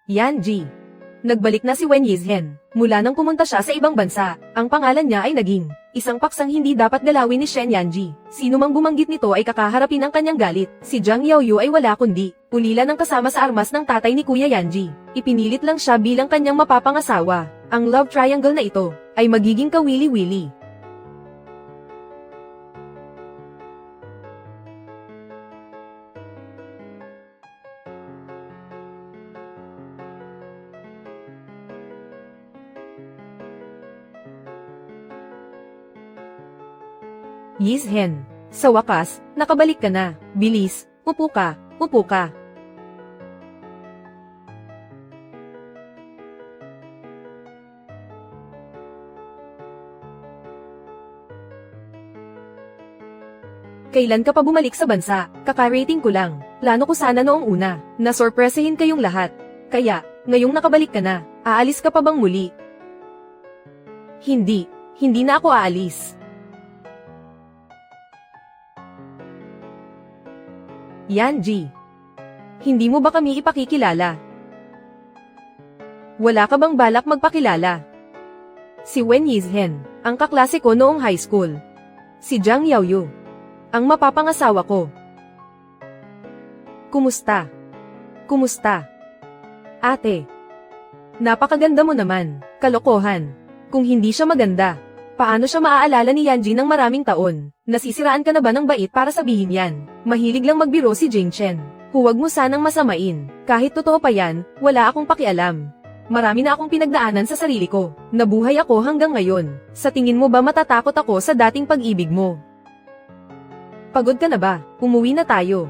Yanji. Nagbalik na si Wen Yizhen. Mula nang pumunta siya sa ibang bansa, ang pangalan niya ay naging isang paksang hindi dapat galawin ni Shen Yanji. Sino mang bumanggit nito ay kakaharapin ng kanyang galit. Si Jiang Yaoyu ay wala kundi ulila ng kasama sa armas ng tatay ni Kuya Yanji. Ipinilit lang siya bilang kanyang mapapangasawa. Ang love triangle na ito ay magiging kawili-wili. Yizhen, sa wakas, nakabalik ka na. Bilis, upo ka, upo ka. Kailan ka pa bumalik sa bansa? Kaka-rating ko lang. Plano ko sana noong una, na sorpresahin kayong lahat. Kaya, ngayong nakabalik ka na, aalis ka pa bang muli? Hindi na ako aalis. Yanji, hindi mo ba kami ipakikilala? Wala ka bang balak magpakilala? Si Wen Yizhen, ang kaklase ko noong high school. Si Jiang Yaoyu, ang mapapangasawa ko. Kumusta? Kumusta? Ate, napakaganda mo naman. Kalokohan. Kung hindi siya maganda, paano siya maaalala ni Yanji ng maraming taon? Nasisiraan ka na ba ng bait para sabihin yan? Mahilig lang magbiro si Jing Chen. Huwag mo sanang masamain. Kahit totoo pa yan, wala akong pakialam. Marami na akong pinagdaanan sa sarili ko. Nabuhay ako hanggang ngayon. Sa tingin mo ba matatakot ako sa dating pag-ibig mo? Pagod ka na ba? Umuwi na tayo.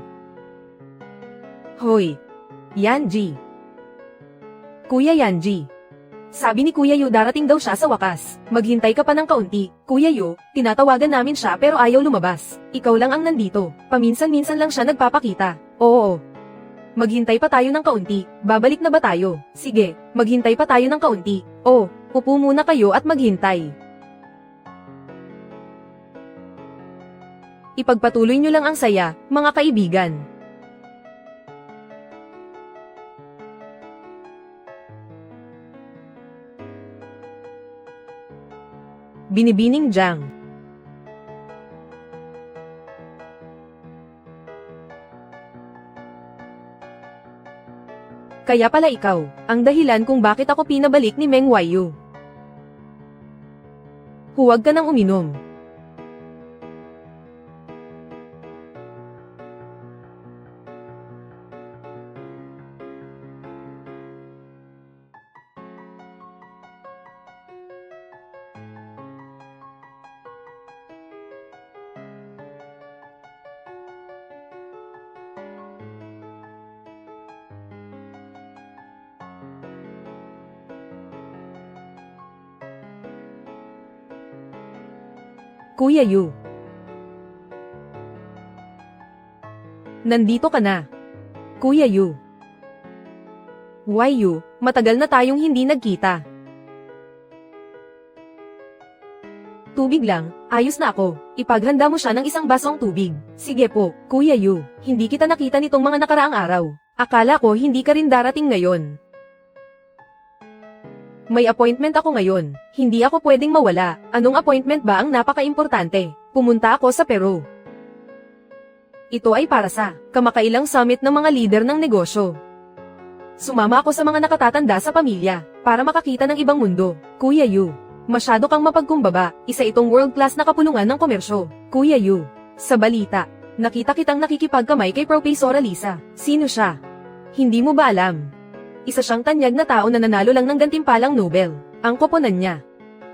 Hoy! Yanji! Kuya Yanji! Sabi ni Kuya Yu darating daw siya sa wakas. Maghintay ka pa ng kaunti. Kuya Yu, tinatawagan namin siya pero ayaw lumabas. Ikaw lang ang nandito. Paminsan-minsan lang siya nagpapakita. Oo. Maghintay pa tayo ng kaunti. Babalik na ba tayo? Sige, maghintay pa tayo ng kaunti. Oh, upo muna kayo at maghintay. Ipagpatuloy nyo lang ang saya, mga kaibigan. Binibining Jiang. Kaya pala ikaw, ang dahilan kung bakit ako pinabalik ni Meng Wanyu. Huwag ka nang uminom. Kuya Yu. Nandito ka na. Kuya Yu. Yu, matagal na tayong hindi nagkita. Tubig lang, ayos na ako. Ipaghanda mo siya ng isang basong tubig. Sige po, Kuya Yu, hindi kita nakita nitong mga nakaraang araw. Akala ko hindi ka rin darating ngayon. May appointment ako ngayon. Hindi ako pwedeng mawala. Anong appointment ba ang napaka-importante? Pumunta ako sa Peru. Ito ay para sa kamakailang summit ng mga leader ng negosyo. Sumama ako sa mga nakatatanda sa pamilya para makakita ng ibang mundo. Kuya Yu, masyado kang mapagkumbaba. Isa itong world-class na kapulungan ng komersyo. Kuya Yu, sa balita, nakita kitang nakikipagkamay kay Profesora Lisa. Sino siya? Hindi mo ba alam? Isa siyang tanyag na tao na nanalo lang ng gantimpalang Nobel. Ang koponan niya.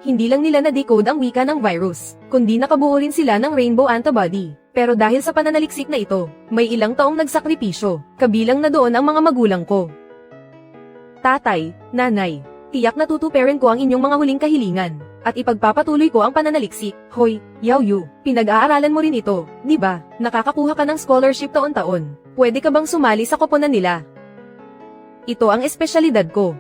Hindi lang nila na-decode ang wika ng virus, kundi nakabuo rin sila ng rainbow antibody. Pero dahil sa pananaliksik na ito, may ilang taong nagsakripisyo, kabilang na doon ang mga magulang ko. Tatay, nanay, tiyak na tutuparin ko ang inyong mga huling kahilingan, at ipagpapatuloy ko ang pananaliksik. Hoy, Yaoyu, pinag-aaralan mo rin ito, di ba? Nakakakuha ka ng scholarship taon-taon. Pwede ka bang sumali sa koponan nila? Ito ang espesyalidad ko.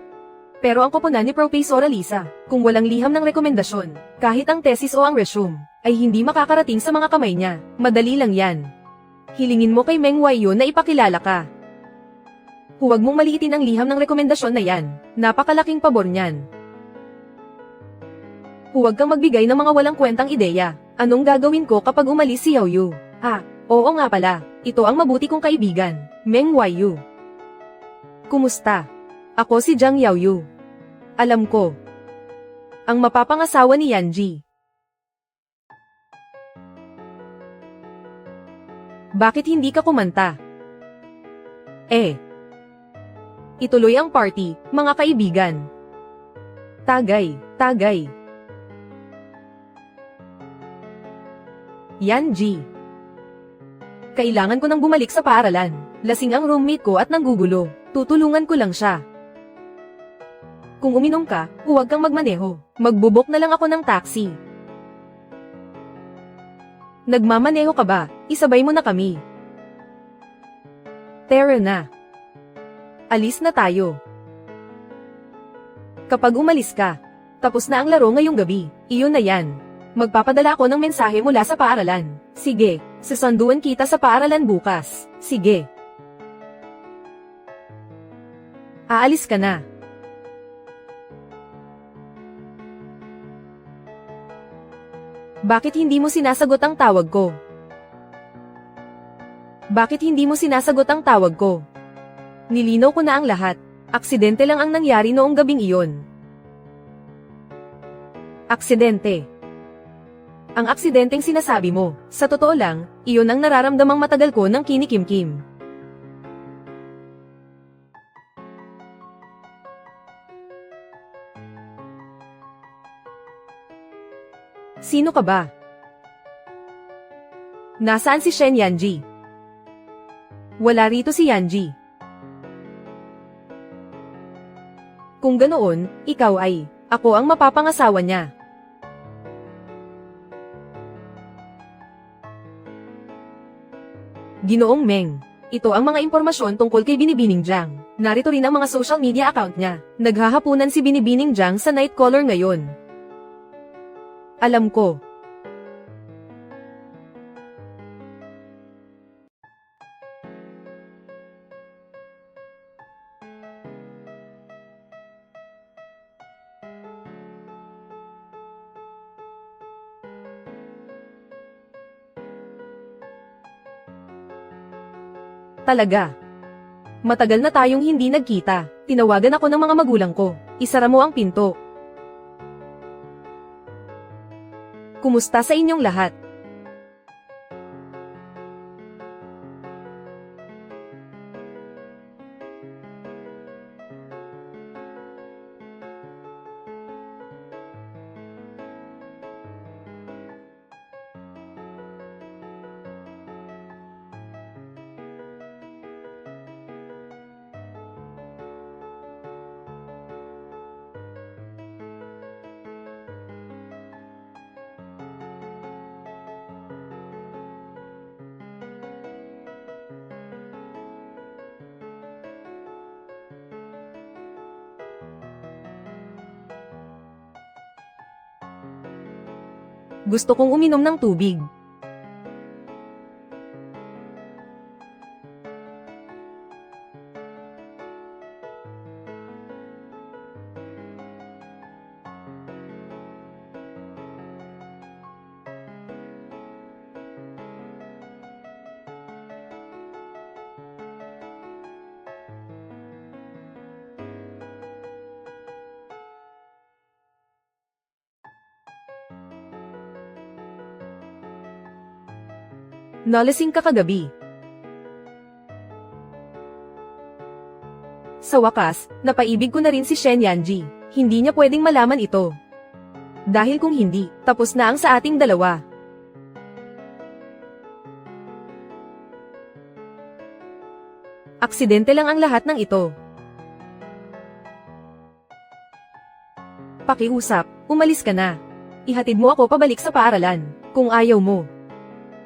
Pero ang koponan ni Profesora Lisa, kung walang liham ng rekomendasyon, kahit ang thesis o ang resume, ay hindi makakarating sa mga kamay niya. Madali lang yan. Hilingin mo kay Meng Wanyu na ipakilala ka. Huwag mong maliitin ang liham ng rekomendasyon na yan. Napakalaking pabor niyan. Huwag kang magbigay ng mga walang kwentang ideya. Anong gagawin ko kapag umalis si Yao Yu? Oo nga pala. Ito ang mabuti kong kaibigan, Meng Yu. Kumusta? Ako si Jiang Yaoyu. Alam ko. Ang mapapangasawa ni Yanji. Bakit hindi ka kumanta? Ituloy ang party, mga kaibigan. Tagay, tagay. Yanji. Kailangan ko nang bumalik sa paaralan. Lasing ang roommate ko at nanggugulo. Tutulungan ko lang siya. Kung uminom ka, huwag kang magmaneho. Magbubok na lang ako ng taxi. Nagmamaneho ka ba? Isabay mo na kami. Tara na. Alis na tayo. Kapag umalis ka, tapos na ang laro ngayong gabi. Iyon na yan. Magpapadala ako ng mensahe mula sa paaralan. Sige, sasanduan kita sa paaralan bukas. Sige. Aalis ka na. Bakit hindi mo sinasagot ang tawag ko? Bakit hindi mo sinasagot ang tawag ko? Nilinaw ko na ang lahat. Aksidente lang ang nangyari noong gabing iyon. Aksidente. Ang aksidenteng sinasabi mo, sa totoo lang, iyon ang nararamdamang matagal ko ng kinikimkim. Sino ka ba? Nasaan si Shen Yanji? Wala rito si Yanji. Kung ganoon, ikaw ay, ako ang mapapangasawa niya. Ginoong Meng, ito ang mga impormasyon tungkol kay Binibining Jiang. Narito rin ang mga social media account niya. Naghahapunan si Binibining Jiang sa Nightcaller ngayon. Alam ko. Talaga. Matagal na tayong hindi nagkita. Tinawagan ako ng mga magulang ko. Isara mo ang pinto. Kumusta sa inyong lahat? Gusto kong uminom ng tubig. Nalasing ka kagabi. Sa wakas, napaibig ko na rin si Shen Yanji. Hindi niya pwedeng malaman ito. Dahil kung hindi, tapos na ang sa ating dalawa. Aksidente lang ang lahat ng ito. Pakiusap, umalis ka na. Ihatid mo ako pabalik sa paaralan. Kung ayaw mo,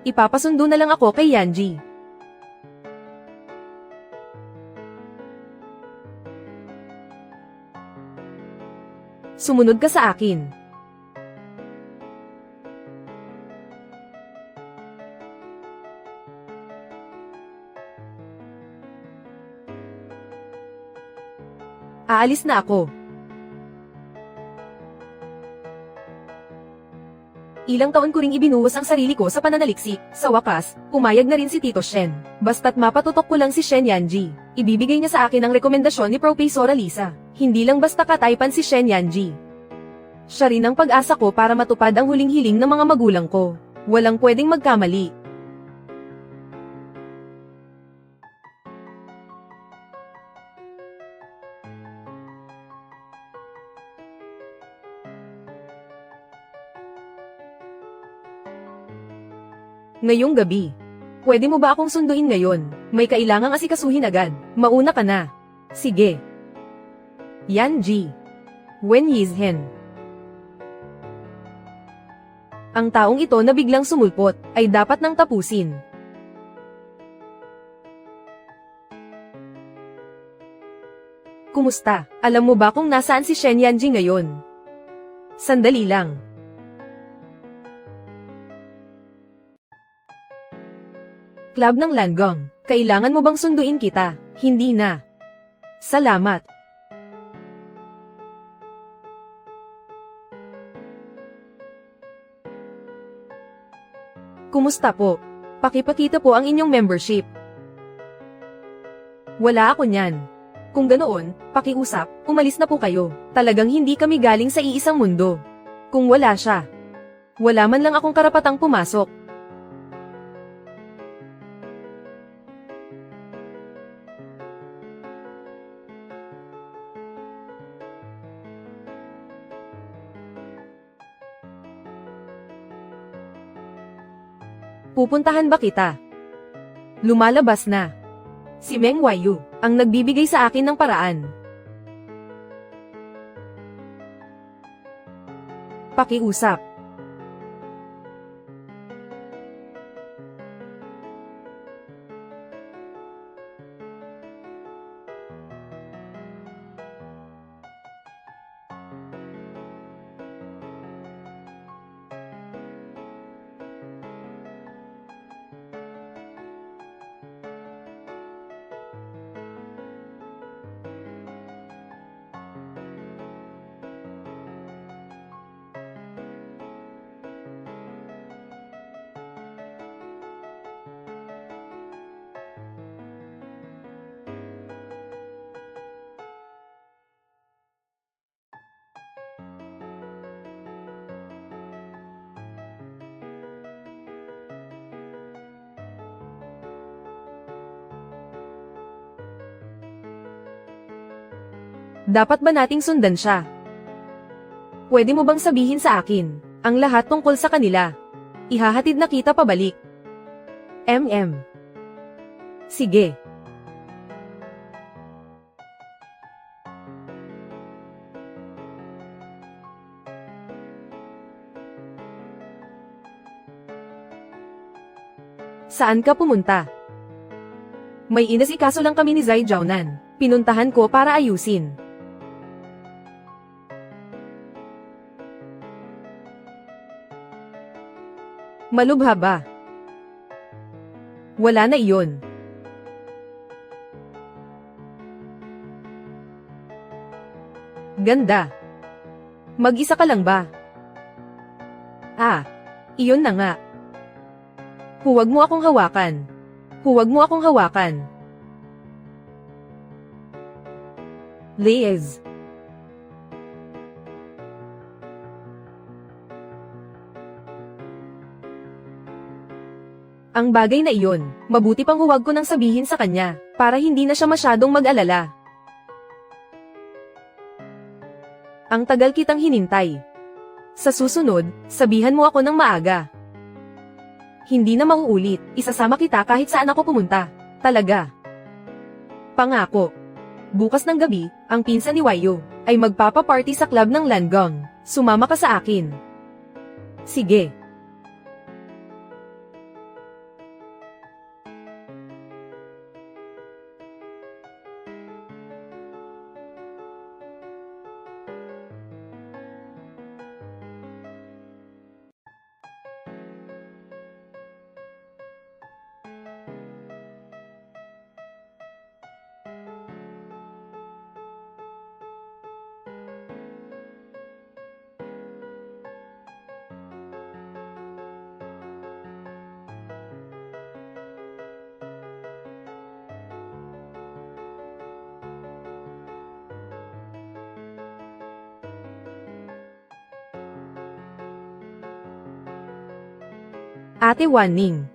ipapasundo na lang ako kay Yanji. Sumunod ka sa akin. Aalis na ako. Ilang taon ko ring ibinuhos ang sarili ko sa pananaliksik. Sa wakas, pumayag na rin si Tito Shen. Basta't mapatutok ko lang si Shen Yanji. Ibibigay niya sa akin ang rekomendasyon ni Profesora Lisa. Hindi lang basta kataypan si Shen Yanji. Siya rin ang pag-asa ko para matupad ang huling hiling ng mga magulang ko. Walang pwedeng magkamali. Ngayong gabi. Pwede mo ba akong sunduin ngayon? May kailangang asikasuhin agad. Mauna ka na. Sige. Yanji. Wen Yizhen. Ang taong ito na biglang sumulpot, ay dapat nang tapusin. Kumusta? Alam mo ba kung nasaan si Shen Yanji ngayon? Sandali lang. Club ng Langong, kailangan mo bang sunduin kita? Hindi na. Salamat. Kumusta po? Pakipakita po ang inyong membership. Wala ako niyan. Kung ganoon, pakiusap, umalis na po kayo. Talagang hindi kami galing sa iisang mundo. Kung wala siya, wala man lang akong karapatang pumasok. Pupuntahan ba kita? Lumalabas na. Si Meng Wayu, ang nagbibigay sa akin ng paraan. Pakiusap. Dapat ba nating sundan siya? Pwede mo bang sabihin sa akin ang lahat tungkol sa kanila? Ihahatid na kita pabalik. Sige. Saan ka pumunta? May inasikaso lang kami ni Zai Jiaonan. Pinuntahan ko para ayusin. Malubha ba? Wala na iyon. Ganda. Mag-isa ka lang ba? Iyon na nga. Huwag mo akong hawakan. Huwag mo akong hawakan. Liz. Ang bagay na iyon, mabuti pang huwag ko nang sabihin sa kanya, para hindi na siya masyadong mag-alala. Ang tagal kitang hinintay. Sa susunod, sabihan mo ako ng maaga. Hindi na mauulit, isasama kita kahit saan ako pumunta. Talaga. Pangako. Bukas ng gabi, ang pinsan ni Wayu ay magpapa-party sa club ng Langong. Sumama ka sa akin. Sige. Ate Wanning.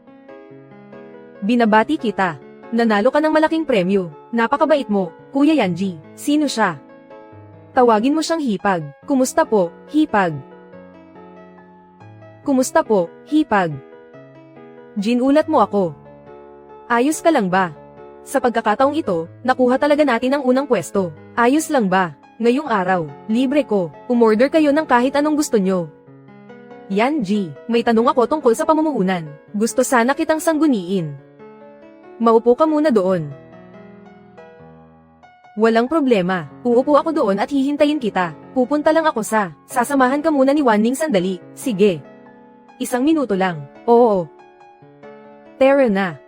Binabati kita. Nanalo ka ng malaking premyo. Napakabait mo, Kuya Yanji. Sino siya? Tawagin mo siyang Hipag. Kumusta po, Hipag? Kumusta po, Hipag? Ginulat mo ako. Ayos ka lang ba? Sa pagkakataong ito, nakuha talaga natin ang unang pwesto. Ayos lang ba? Ngayong araw, libre ko. Umorder kayo ng kahit anong gusto nyo. Yanji, may tanong ako tungkol sa pamumuhunan. Gusto sana kitang sangguniin. Maupo ka muna doon. Walang problema. Uupo ako doon at hihintayin kita. Pupunta lang ako sa. Sasamahan ka muna ni Wanning sandali. Sige. 1 minuto lang. Oo. Tara na.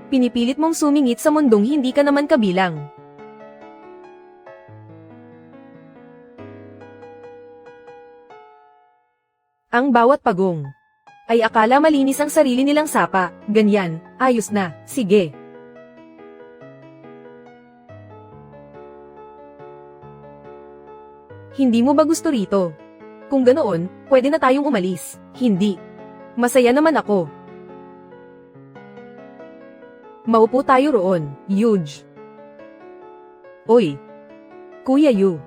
Pinipilit mong sumingit sa mundong hindi ka naman kabilang. Ang bawat pagong ay akala malinis ang sarili nilang sapa. Ganyan, ayos na, sige. Hindi mo ba gusto rito? Kung ganoon, pwede na tayong umalis. Hindi. Masaya naman ako. Maupo tayo roon, Yuj. Oy. Kuya Yu.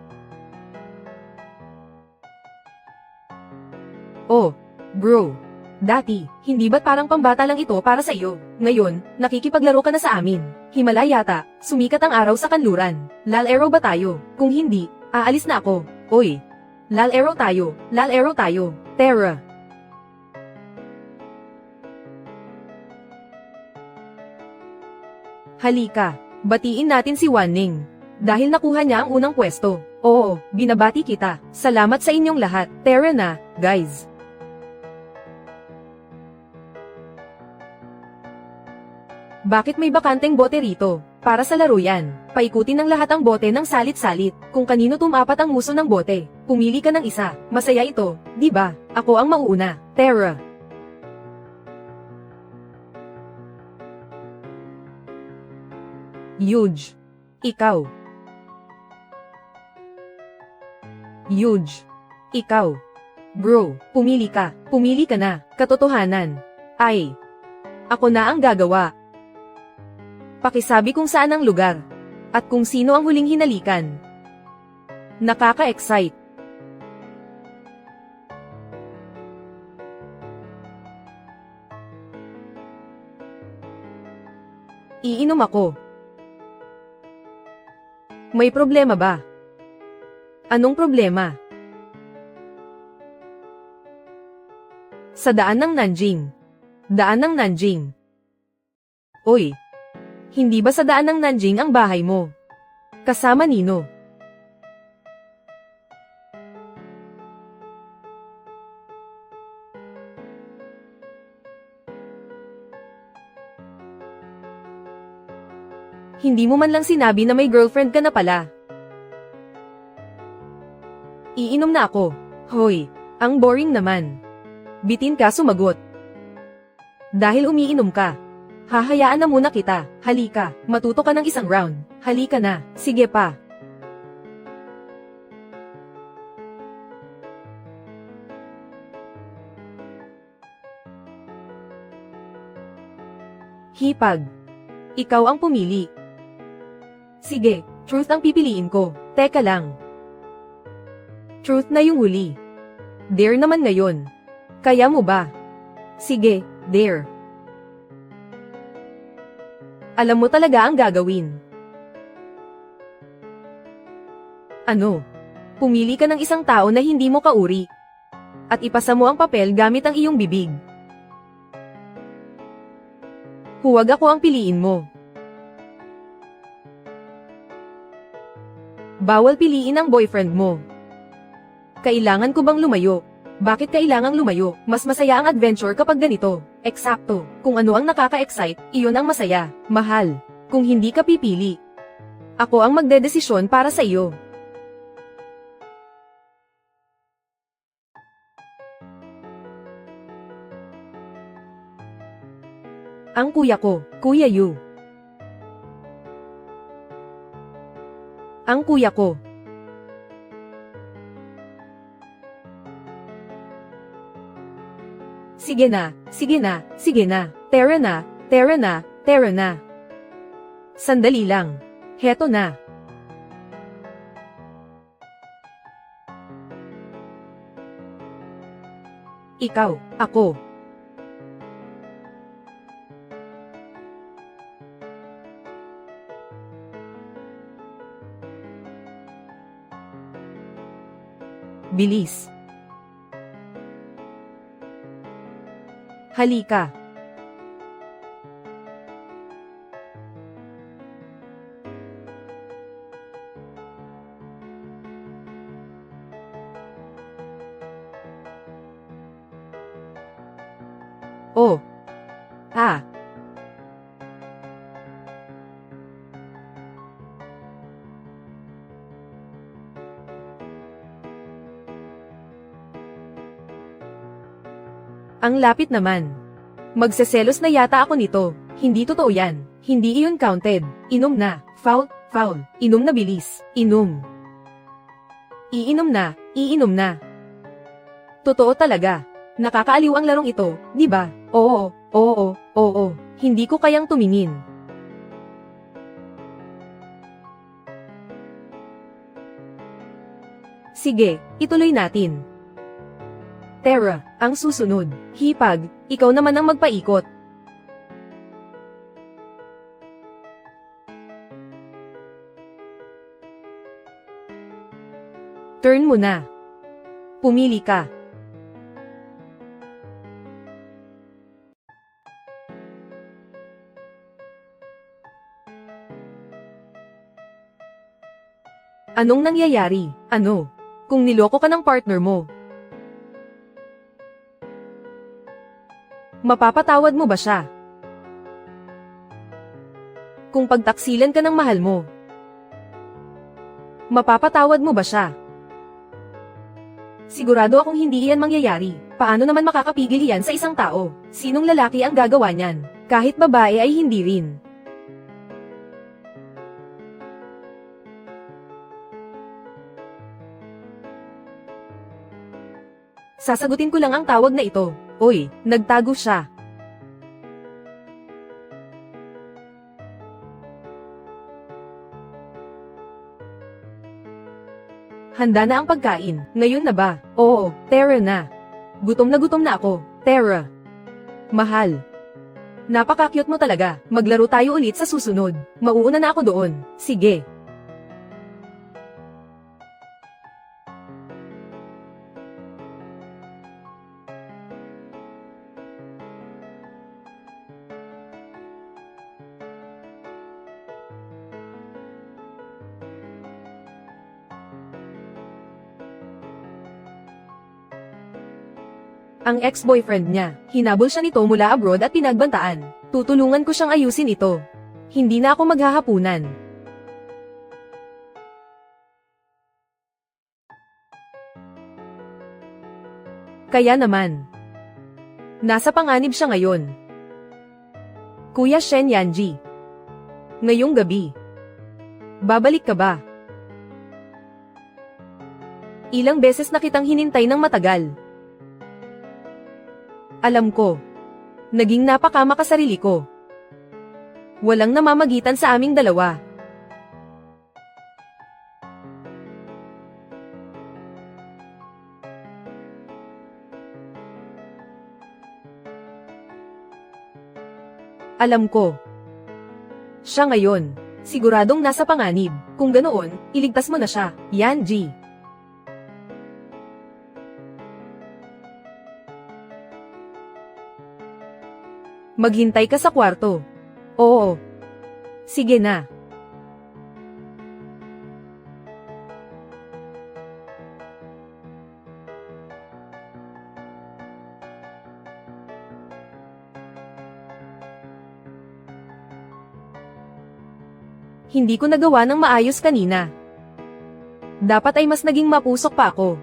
Oh, bro. Dati, hindi ba't parang pambata lang ito para sa iyo? Ngayon, nakikipaglaro ka na sa amin. Himala yata, sumikat ang araw sa kanluran. Lalaro ba tayo? Kung hindi, aalis na ako. Oy. Lalaro tayo, lalaro tayo. Tara. Halika, batiin natin si Wanning. Dahil nakuha niya ang unang pwesto. Oo, binabati kita. Salamat sa inyong lahat. Tara na, guys. Bakit may bakanteng bote rito? Para sa laro yan. Paikutin ng lahat ang bote ng salit-salit. Kung kanino tumapat ang muso ng bote, pumili ka ng isa. Masaya ito, di ba? Ako ang mauuna. Tara. Yuj. Ikaw. Yuj. Ikaw. Bro, pumili ka. Pumili ka na. Katotohanan. Ay. Ako na ang gagawa. Pakisabi kung saan ang lugar. At kung sino ang huling hinalikan. Nakaka-excite. Iinom ako. May problema ba? Anong problema? Sa daan ng Nanjing. Daan ng Nanjing. Oy. Hindi ba sa daan ng Nanjing ang bahay mo? Kasama nino? Hindi mo man lang sinabi na may girlfriend ka na pala. Iinom na ako. Hoy, ang boring naman. Bitin ka sumagot. Dahil umiinom ka. Hahayaan na muna kita. Halika, matuto ka ng 1 round. Halika na, sige pa. Hipag. Ikaw ang pumili. Sige, truth ang pipiliin ko. Teka lang. Truth na yung huli. Dare naman ngayon. Kaya mo ba? Sige, dare. Alam mo talaga ang gagawin. Ano? Pumili ka ng isang tao na hindi mo kauri. At ipasa mo ang papel gamit ang iyong bibig. Huwag ako ang piliin mo. Bawal piliin ang boyfriend mo. Kailangan ko bang lumayo? Bakit kailangang lumayo? Mas masaya ang adventure kapag ganito. Eksakto. Kung ano ang nakaka-excite, iyon ang masaya. Mahal. Kung hindi ka pipili, ako ang magdedesisyon para sa iyo. Ang kuya ko, Kuya Yu. Ang kuya ko. Sige na, sige na, sige na. Tara na, tara na, tara na. Sandali lang. Heto na. Ikaw, ako. Bilis. Halika. Oh. Ah. Ang lapit naman. Magseselos na yata ako nito. Hindi totoo yan. Hindi iyon counted. Inom na. Foul, foul. Inom na bilis. Inom. Iinom na. Iinom na. Totoo talaga. Nakakaaliw ang larong ito, di ba? Oo, oo, oo. Hindi ko kayang tumingin. Sige, ituloy natin. Tara, ang susunod. Hipag, ikaw naman ang magpaikot. Turn mo na. Pumili ka. Anong nangyayari? Ano? Kung niloko ka ng partner mo, mapapatawad mo ba siya? Kung pagtaksilan ka ng mahal mo, mapapatawad mo ba siya? Sigurado akong hindi iyan mangyayari. Paano naman makakapigil iyan sa isang tao? Sinong lalaki ang gagawa niyan? Kahit babae ay hindi rin. Sasagutin ko lang ang tawag na ito. Oy, nagtago siya. Handa na ang pagkain. Ngayon na ba? Oo, Tara na. Gutom na ako. Tara. Mahal. Napaka-cute mo talaga. Maglaro tayo ulit sa susunod. Mauuna na ako doon. Sige. Ang ex-boyfriend niya, hinabol siya nito mula abroad at pinagbantaan. Tutulungan ko siyang ayusin ito. Hindi na ako maghahapunan. Kaya naman. Nasa panganib siya ngayon. Kuya Shen Yanji. Ngayong gabi. Babalik ka ba? Ilang beses na kitang hinintay ng matagal. Alam ko. Naging napakamakasarili ko. Walang namamagitan sa aming dalawa. Alam ko. Siya ngayon. Siguradong nasa panganib. Kung ganoon, iligtas mo na siya, Yanji. Maghintay ka sa kwarto. Oo. Sige na. Hindi ko nagawa ng maayos kanina. Dapat ay mas naging mapusok pa ako.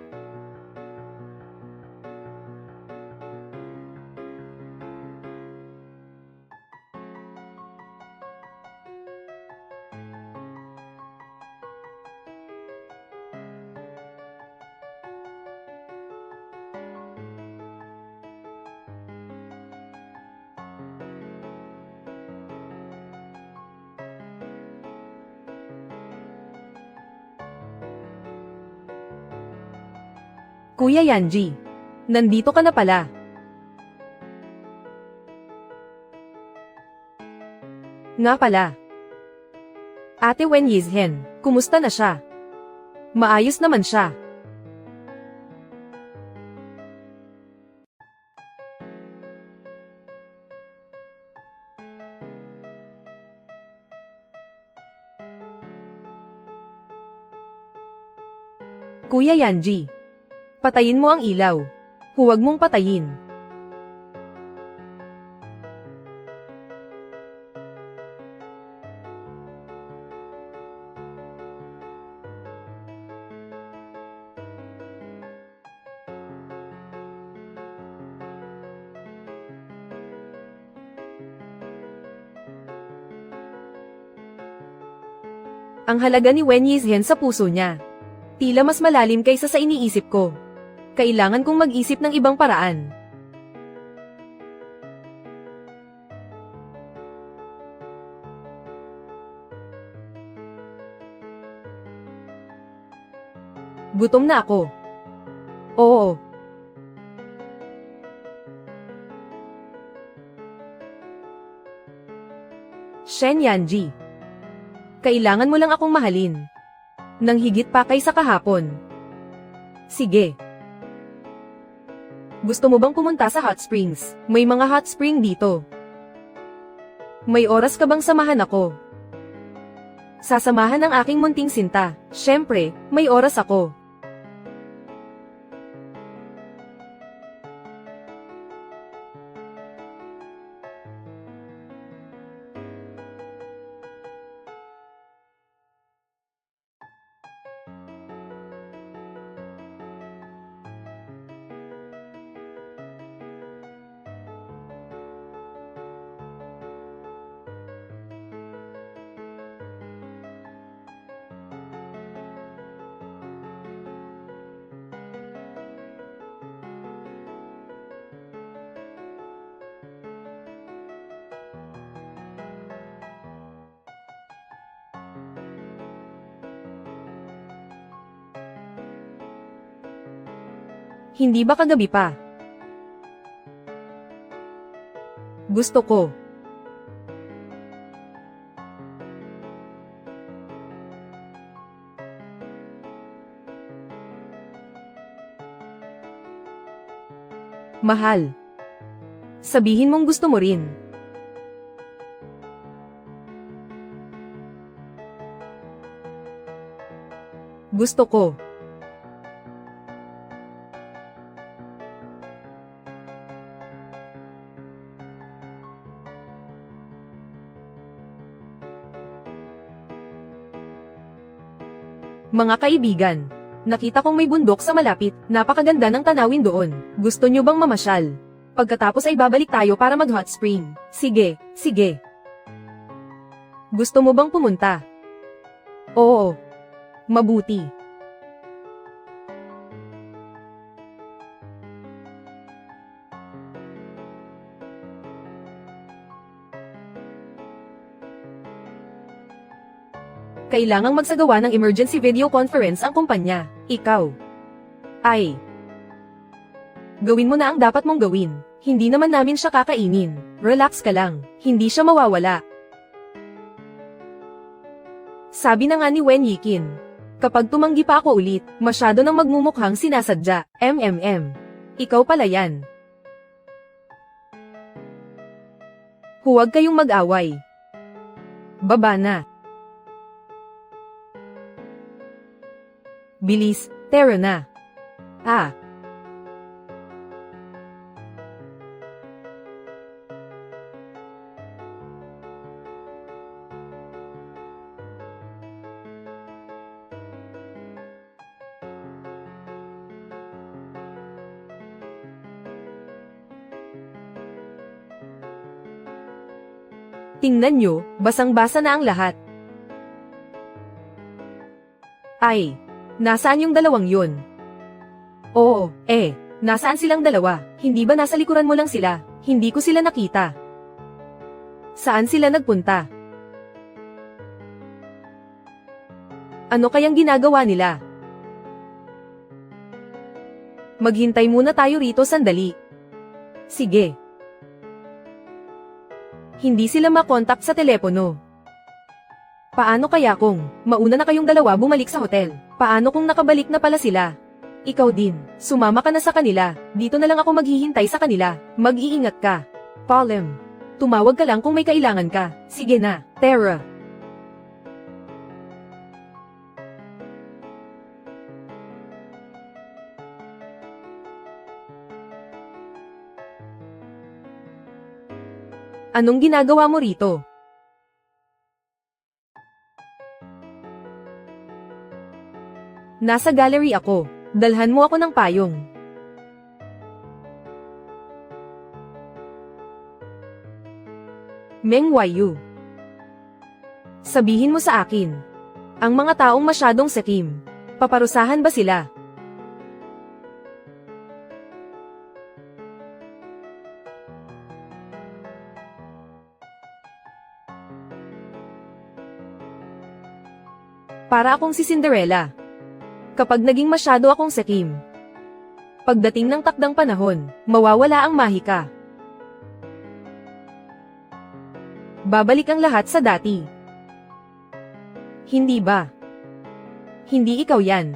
Kuya Yanji. Nandito ka na pala. Nga pala. Ate Wen Yizhen, kumusta na siya? Maayos naman siya. Kuya Yanji. Patayin mo ang ilaw. Huwag mong patayin. Ang halaga ni Wen Yizhen sa puso niya. Tila mas malalim kaysa sa iniisip ko. Kailangan kong mag-isip ng ibang paraan. Gutom na ako. Oo. Shen Yanji. Kailangan mo lang akong mahalin. Nang higit pa kaysa kahapon. Sige. Gusto mo bang pumunta sa hot springs? May mga hot spring dito. May oras ka bang samahan ako? Sasamahan ng aking munting sinta. Siyempre, may oras ako. Hindi ba kagabi pa? Gusto ko. Mahal. Sabihin mong gusto mo rin. Gusto ko. Mga kaibigan, nakita kong may bundok sa malapit, napakaganda ng tanawin doon. Gusto nyo bang mamasyal? Pagkatapos ay babalik tayo para mag-hot spring. Sige, sige. Gusto mo bang pumunta? Oo. Mabuti. Kailangang magsagawa ng emergency video conference ang kumpanya. Ikaw. Ay. Gawin mo na ang dapat mong gawin. Hindi naman namin siya kakainin. Relax ka lang. Hindi siya mawawala. Sabi na nga ni Wen Yikin. Kapag tumanggi pa ako ulit, masyado nang magmumukhang sinasadya. Ikaw pala yan. Huwag kayong mag-away. Baba na. Bilis, tara na. Ah. Tingnan nyo, basang-basa na ang lahat. Ay. Nasaan yung dalawang yun? Oo, nasaan silang dalawa? Hindi ba nasa likuran mo lang sila? Hindi ko sila nakita. Saan sila nagpunta? Ano kayang ginagawa nila? Maghintay muna tayo rito sandali. Sige. Hindi sila makontak sa telepono. Paano kaya kung mauna na kayong dalawa bumalik sa hotel? Paano kung nakabalik na pala sila? Ikaw din, sumama ka na sa kanila. Dito na lang ako maghihintay sa kanila. Mag-iingat ka. Palem. Tumawag ka lang kung may kailangan ka. Sige na, Tara. Anong ginagawa mo rito? Nasa gallery ako. Dalhan mo ako ng payong. Meng Wanyu. Sabihin mo sa akin. Ang mga taong masyadong sakim. Paparusahan ba sila? Para akong si Cinderella. Kapag naging masyado akong sakim. Pagdating ng takdang panahon, mawawala ang mahika. Babalik ang lahat sa dati. Hindi ba? Hindi ikaw yan.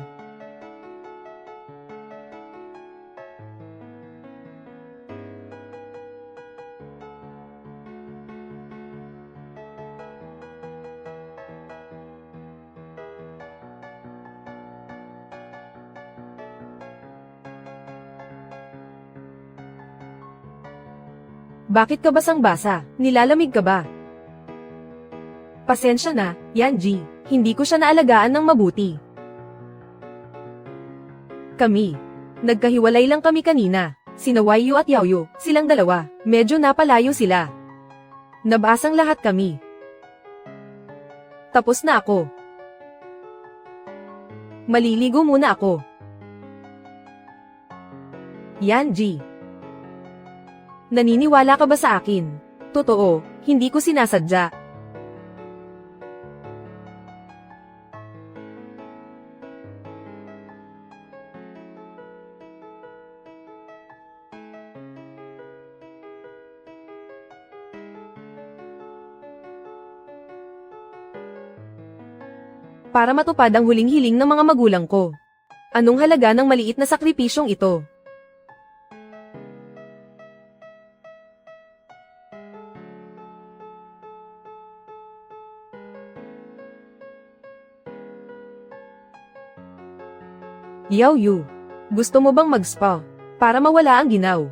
Bakit ka basang-basa? Nilalamig ka ba? Pasensya na, Yanji. Hindi ko siya naalagaan ng mabuti. Kami. Nagkahiwalay lang kami kanina. Sina Wanyu at Yaoyu, silang dalawa. Medyo napalayo sila. Nabasang lahat kami. Tapos na ako. Maliligo muna ako. Yanji. Naniniwala ka ba sa akin? Totoo, hindi ko sinasadya. Para matupad ang huling hiling ng mga magulang ko. Anong halaga ng maliit na sakripisyong ito? Yaoyu, gusto mo bang mag-spa? Para mawala ang ginaw.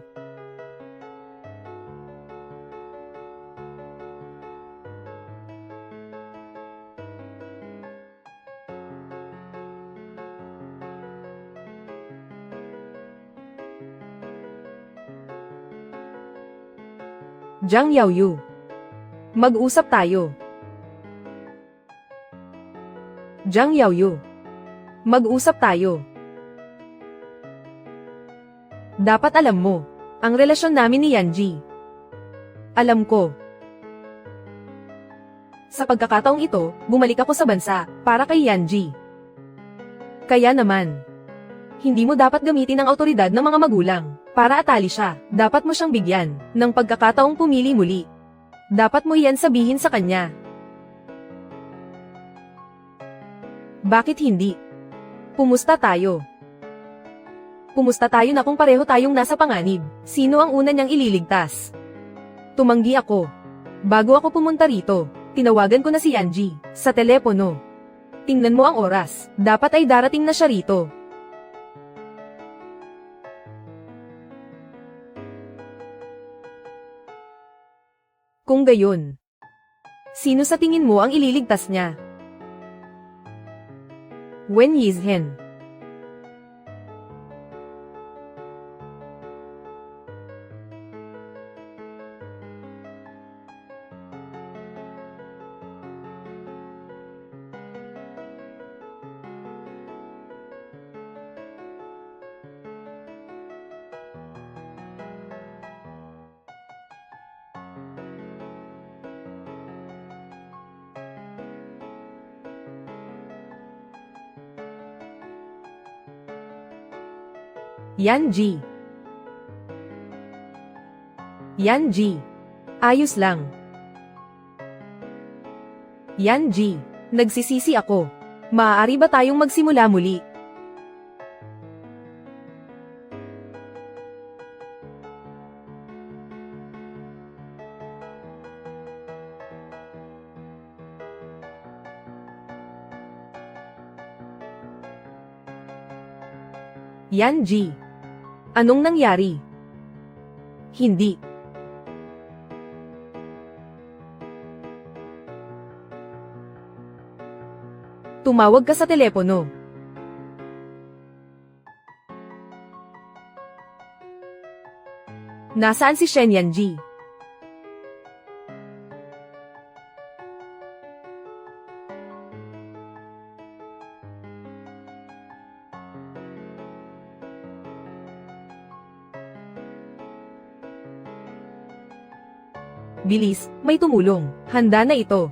Jiang Yaoyu. Mag-usap tayo. Jiang Yaoyu. Mag-usap tayo. Dapat alam mo, ang relasyon namin ni Yanji. Alam ko. Sa pagkakataong ito, bumalik ako sa bansa, para kay Yanji. Kaya naman, hindi mo dapat gamitin ang awtoridad ng mga magulang, para atali siya. Dapat mo siyang bigyan, ng pagkakataong pumili muli. Dapat mo yan sabihin sa kanya. Bakit hindi? Pumusta tayo? Pumusta tayo na kung pareho tayong nasa panganib? Sino ang una niyang ililigtas? Tumanggi ako. Bago ako pumunta rito, tinawagan ko na si Yanji, sa telepono. Tingnan mo ang oras, dapat ay darating na siya rito. Kung gayon, sino sa tingin mo ang ililigtas niya? Wen Yizhen. Yanji. Yanji. Ayos lang. Yanji. Nagsisisi ako. Maaari ba tayong magsimula muli? Yanji. Anong nangyari? Hindi. Tumawag ka sa telepono. Nasaan si Shen Yanji? Bilis, may tumulong. Handa na ito.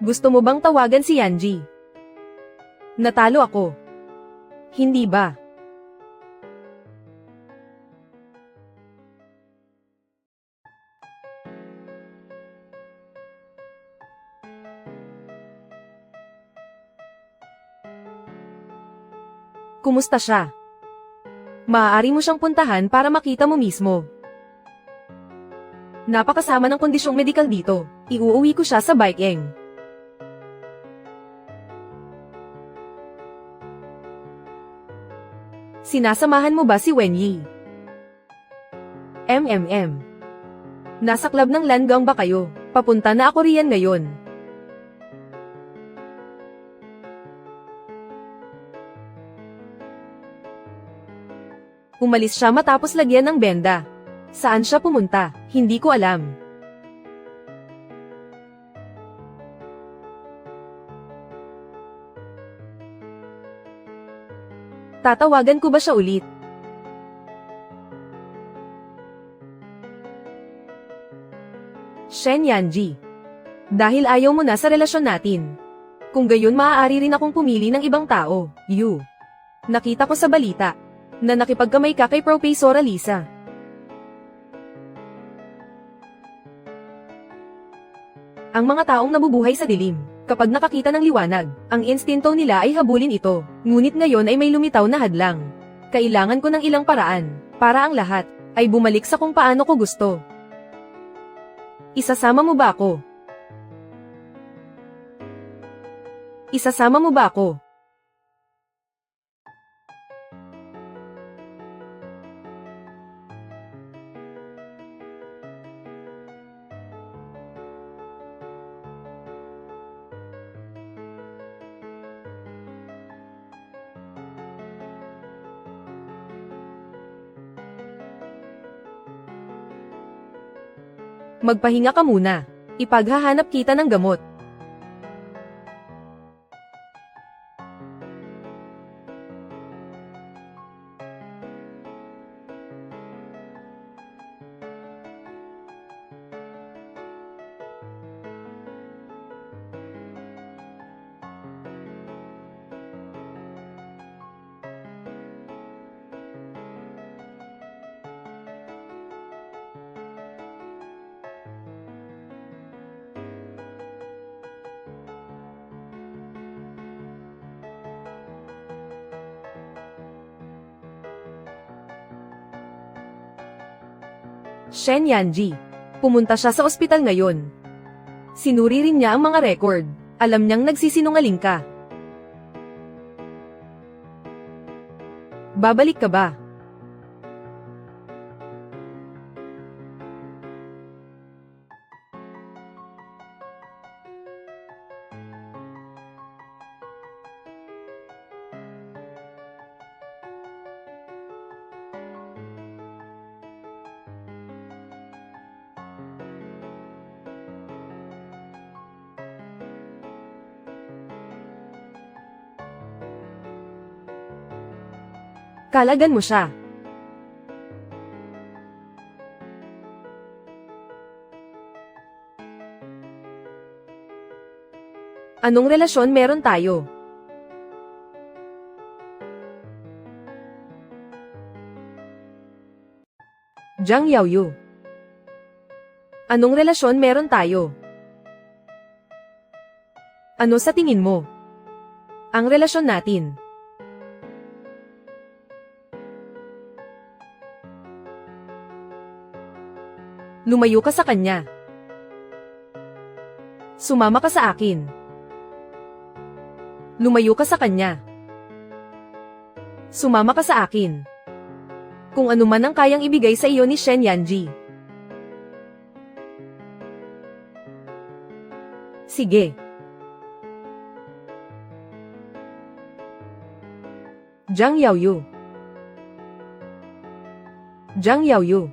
Gusto mo bang tawagan si Yanji? Natalo ako. Hindi ba? Kumusta siya? Maaari mo siyang puntahan para makita mo mismo. Napakasama ng kondisyong medikal dito. Iuuwi ko siya sa Baekeng. Sinasamahan mo ba si Wenyi? Nasa club ng Langang ba kayo? Papunta na ako riyan ngayon. Umalis siya matapos lagyan ng benda. Saan siya pumunta? Hindi ko alam. Tatawagan ko ba siya ulit? Shen Yanji. Dahil ayaw mo na sa relasyon natin. Kung gayon maaari rin akong pumili ng ibang tao. Nakita ko sa balita na nakipagkamay ka kay Professor Alisa. Ang mga taong nabubuhay sa dilim, kapag nakakita ng liwanag, ang instinto nila ay habulin ito. Ngunit ngayon ay may lumitaw na hadlang. Kailangan ko ng ilang paraan, para ang lahat ay bumalik sa kung paano ko gusto. Isasama mo ba ako? Isasama mo ba ako? Magpahinga ka muna. Ipaghahanap kita ng gamot. Shen Yanji. Pumunta siya sa ospital ngayon. Sinuri rin niya ang mga record. Alam niyang nagsisinungaling ka. Babalik ka ba? Kalagan mo siya. Anong relasyon meron tayo? Zhang Yaoyu. Anong relasyon meron tayo? Ano sa tingin mo ang relasyon natin? Lumayo ka sa kanya. Sumama ka sa akin. Lumayo ka sa kanya. Sumama ka sa akin. Kung ano man ang kayang ibigay sa iyo ni Shen Yanji. Sige. Zhang Yaoyu. Zhang Yaoyu.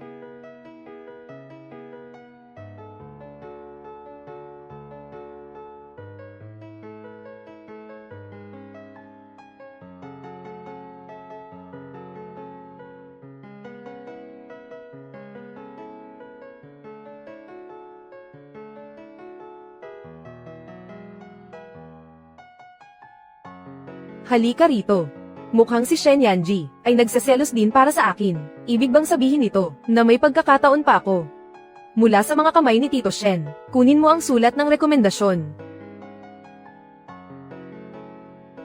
Halika rito. Mukhang si Shen Yanji ay nagseselos din para sa akin. Ibig bang sabihin nito na may pagkakataon pa ako? Mula sa mga kamay ni Tito Shen, kunin mo ang sulat ng rekomendasyon.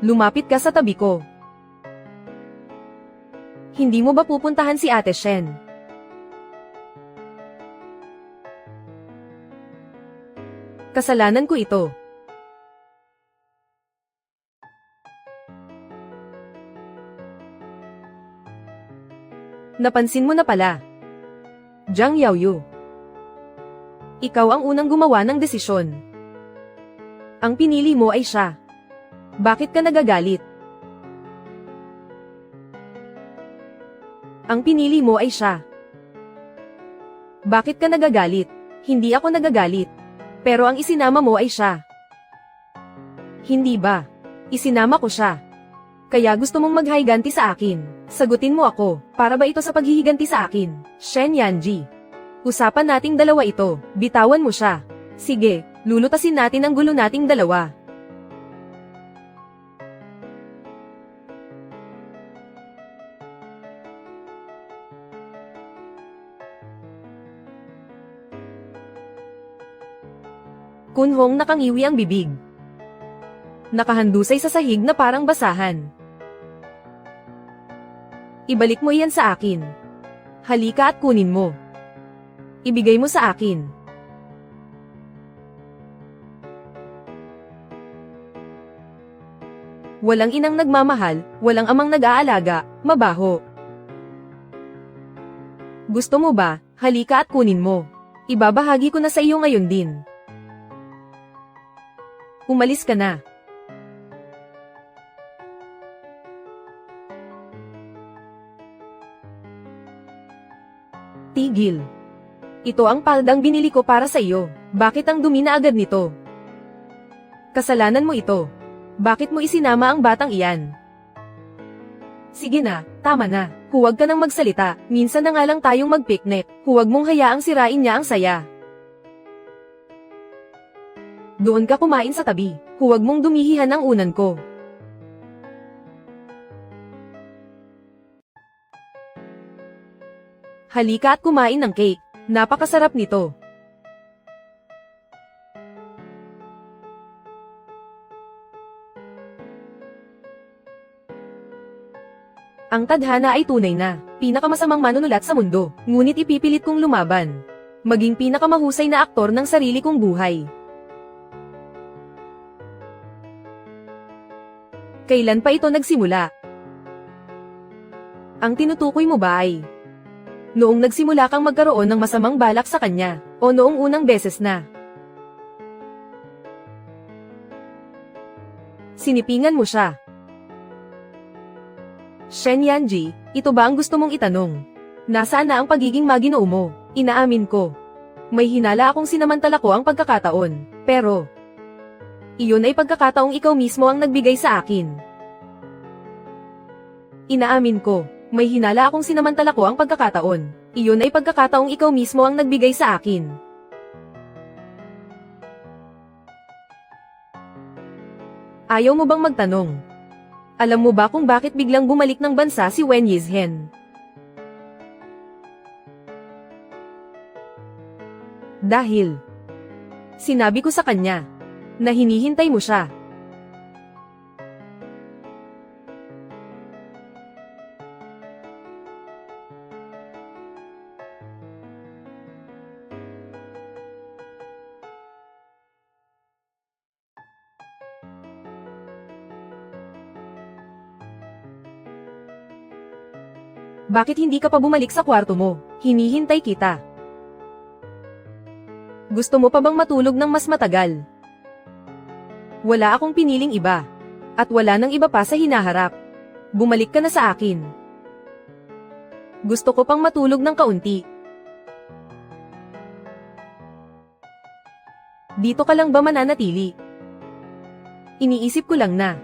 Lumapit ka sa tabi ko. Hindi mo ba pupuntahan si Ate Shen? Kasalanan ko ito. Napansin mo na pala. Zhang Yaoyu. Ikaw ang unang gumawa ng desisyon. Ang pinili mo ay siya. Bakit ka nagagalit? Ang pinili mo ay siya. Bakit ka nagagalit? Hindi ako nagagalit. Pero ang isinama mo ay siya. Hindi ba? Isinama ko siya. Kaya gusto mong maghiganti sa akin. Sagutin mo ako, para ba ito sa paghihiganti sa akin? Shen Yanji. Usapan nating dalawa ito, bitawan mo siya. Sige, lulutasin natin ang gulo nating dalawa. Kunhong nakangiwi ang bibig. Nakahandusay sa sahig na parang basahan. Ibalik mo iyan sa akin. Halika at kunin mo. Ibigay mo sa akin. Walang inang nagmamahal, walang amang nag-aalaga, mabaho. Gusto mo ba? Halika at kunin mo. Ibabahagi ko na sa iyo ngayon din. Umalis ka na. Tigil. Ito ang paldang binili ko para sa iyo. Bakit ang dumi na agad nito? Kasalanan mo ito. Bakit mo isinama ang batang iyan? Sige na, tama na. Huwag ka nang magsalita. Minsan na nga lang tayong mag-picnic. Huwag mong hayaang sirain niya ang saya. Doon ka kumain sa tabi. Huwag mong dumihihan ang unan ko. Halika at kumain ng cake. Napakasarap nito. Ang tadhana ay tunay na pinakamasamang manunulat sa mundo, ngunit ipipilit kong lumaban. Maging pinakamahusay na aktor ng sarili kong buhay. Kailan pa ito nagsimula? Ang tinutukoy mo ba ay noong nagsimula kang magkaroon ng masamang balak sa kanya, o noong unang beses na sinipingan mo siya? Shen Yanji, ito ba ang gusto mong itanong? Nasaan na ang pagiging maginoo mo? Inaamin ko. May hinala akong sinamantala ko ang pagkakataon, pero iyon ay pagkakataong ikaw mismo ang nagbigay sa akin. Inaamin ko. May hinala akong sinamantala ko ang pagkakataon. Iyon ay pagkakataong ikaw mismo ang nagbigay sa akin. Ayaw mo bang magtanong? Alam mo ba kung bakit biglang bumalik ng bansa si Wen Yizhen? Dahil sinabi ko sa kanya na hinihintay mo siya. Bakit hindi ka pa bumalik sa kwarto mo? Hinihintay kita. Gusto mo pa bang matulog ng mas matagal? Wala akong piniling iba. At wala nang iba pa sa hinaharap. Bumalik ka na sa akin. Gusto ko pang matulog ng kaunti. Dito ka lang ba mananatili? Iniisip ko lang na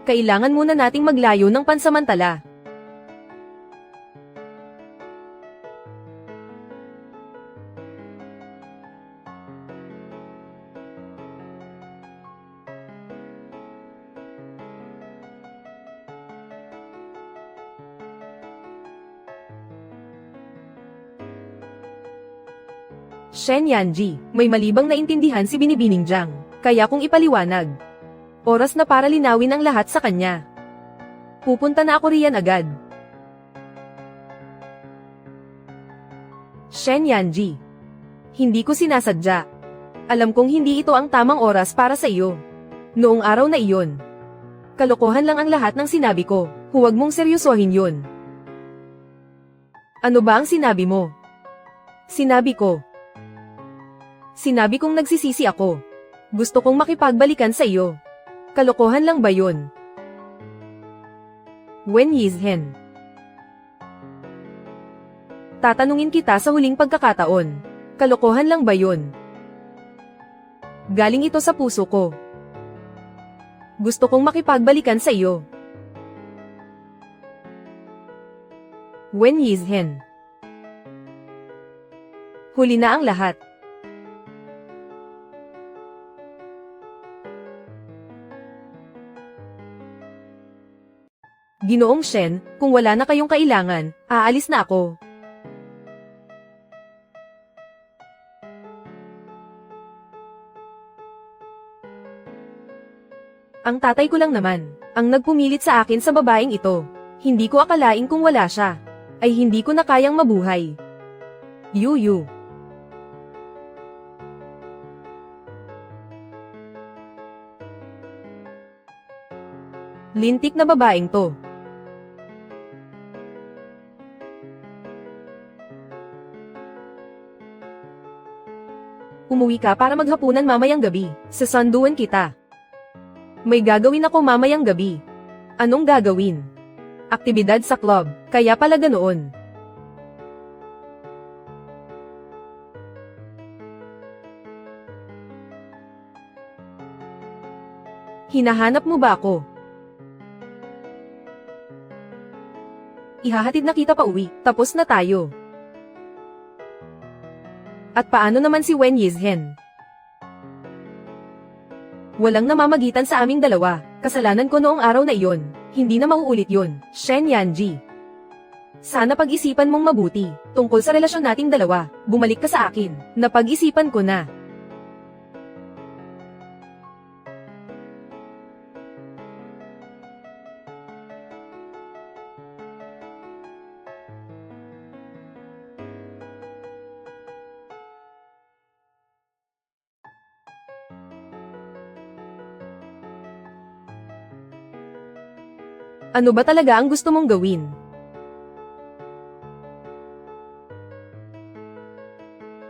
kailangan muna nating maglayo ng pansamantala. Shen Yanji, may malibang naintindihan si Binibining Jiang, kaya kung ipaliwanag. Oras na para linawin ang lahat sa kanya. Pupunta na ako riyan agad. Shen Yanji, hindi ko sinasadya. Alam kong hindi ito ang tamang oras para sa iyo. Noong araw na iyon, kalokohan lang ang lahat ng sinabi ko, huwag mong seryosohin yun. Ano ba ang sinabi mo? Sinabi kong nagsisisi ako. Gusto kong makipagbalikan sa iyo. Kalokohan lang ba yun? Wen Yizhen. Tatanungin kita sa huling pagkakataon. Kalokohan lang ba yun? Galing ito sa puso ko. Gusto kong makipagbalikan sa iyo. Wen Yizhen. Huli na ang lahat. Ginoong Shen, kung wala na kayong kailangan, aalis na ako. Ang tatay ko lang naman, ang nagpumilit sa akin sa babaeng ito. Hindi ko akalain kung wala siya, ay hindi ko na kayang mabuhay. Yuyu. Lintik na babaeng to. Umuwi ka para maghapunan mamayang gabi. Sasanduan kita. May gagawin ako mamayang gabi. Anong gagawin? Aktibidad sa club, kaya pala ganoon. Hinahanap mo ba ako? Ihahatid na kita pa uwi, tapos na tayo. At paano naman si Wen Yizhen? Walang namamagitan sa aming dalawa, kasalanan ko noong araw na iyon, hindi na mauulit yun, Shen Yanji. Sana pag-isipan mong mabuti, tungkol sa relasyon nating dalawa, bumalik ka sa akin, napag-isipan ko na. Ano ba talaga ang gusto mong gawin?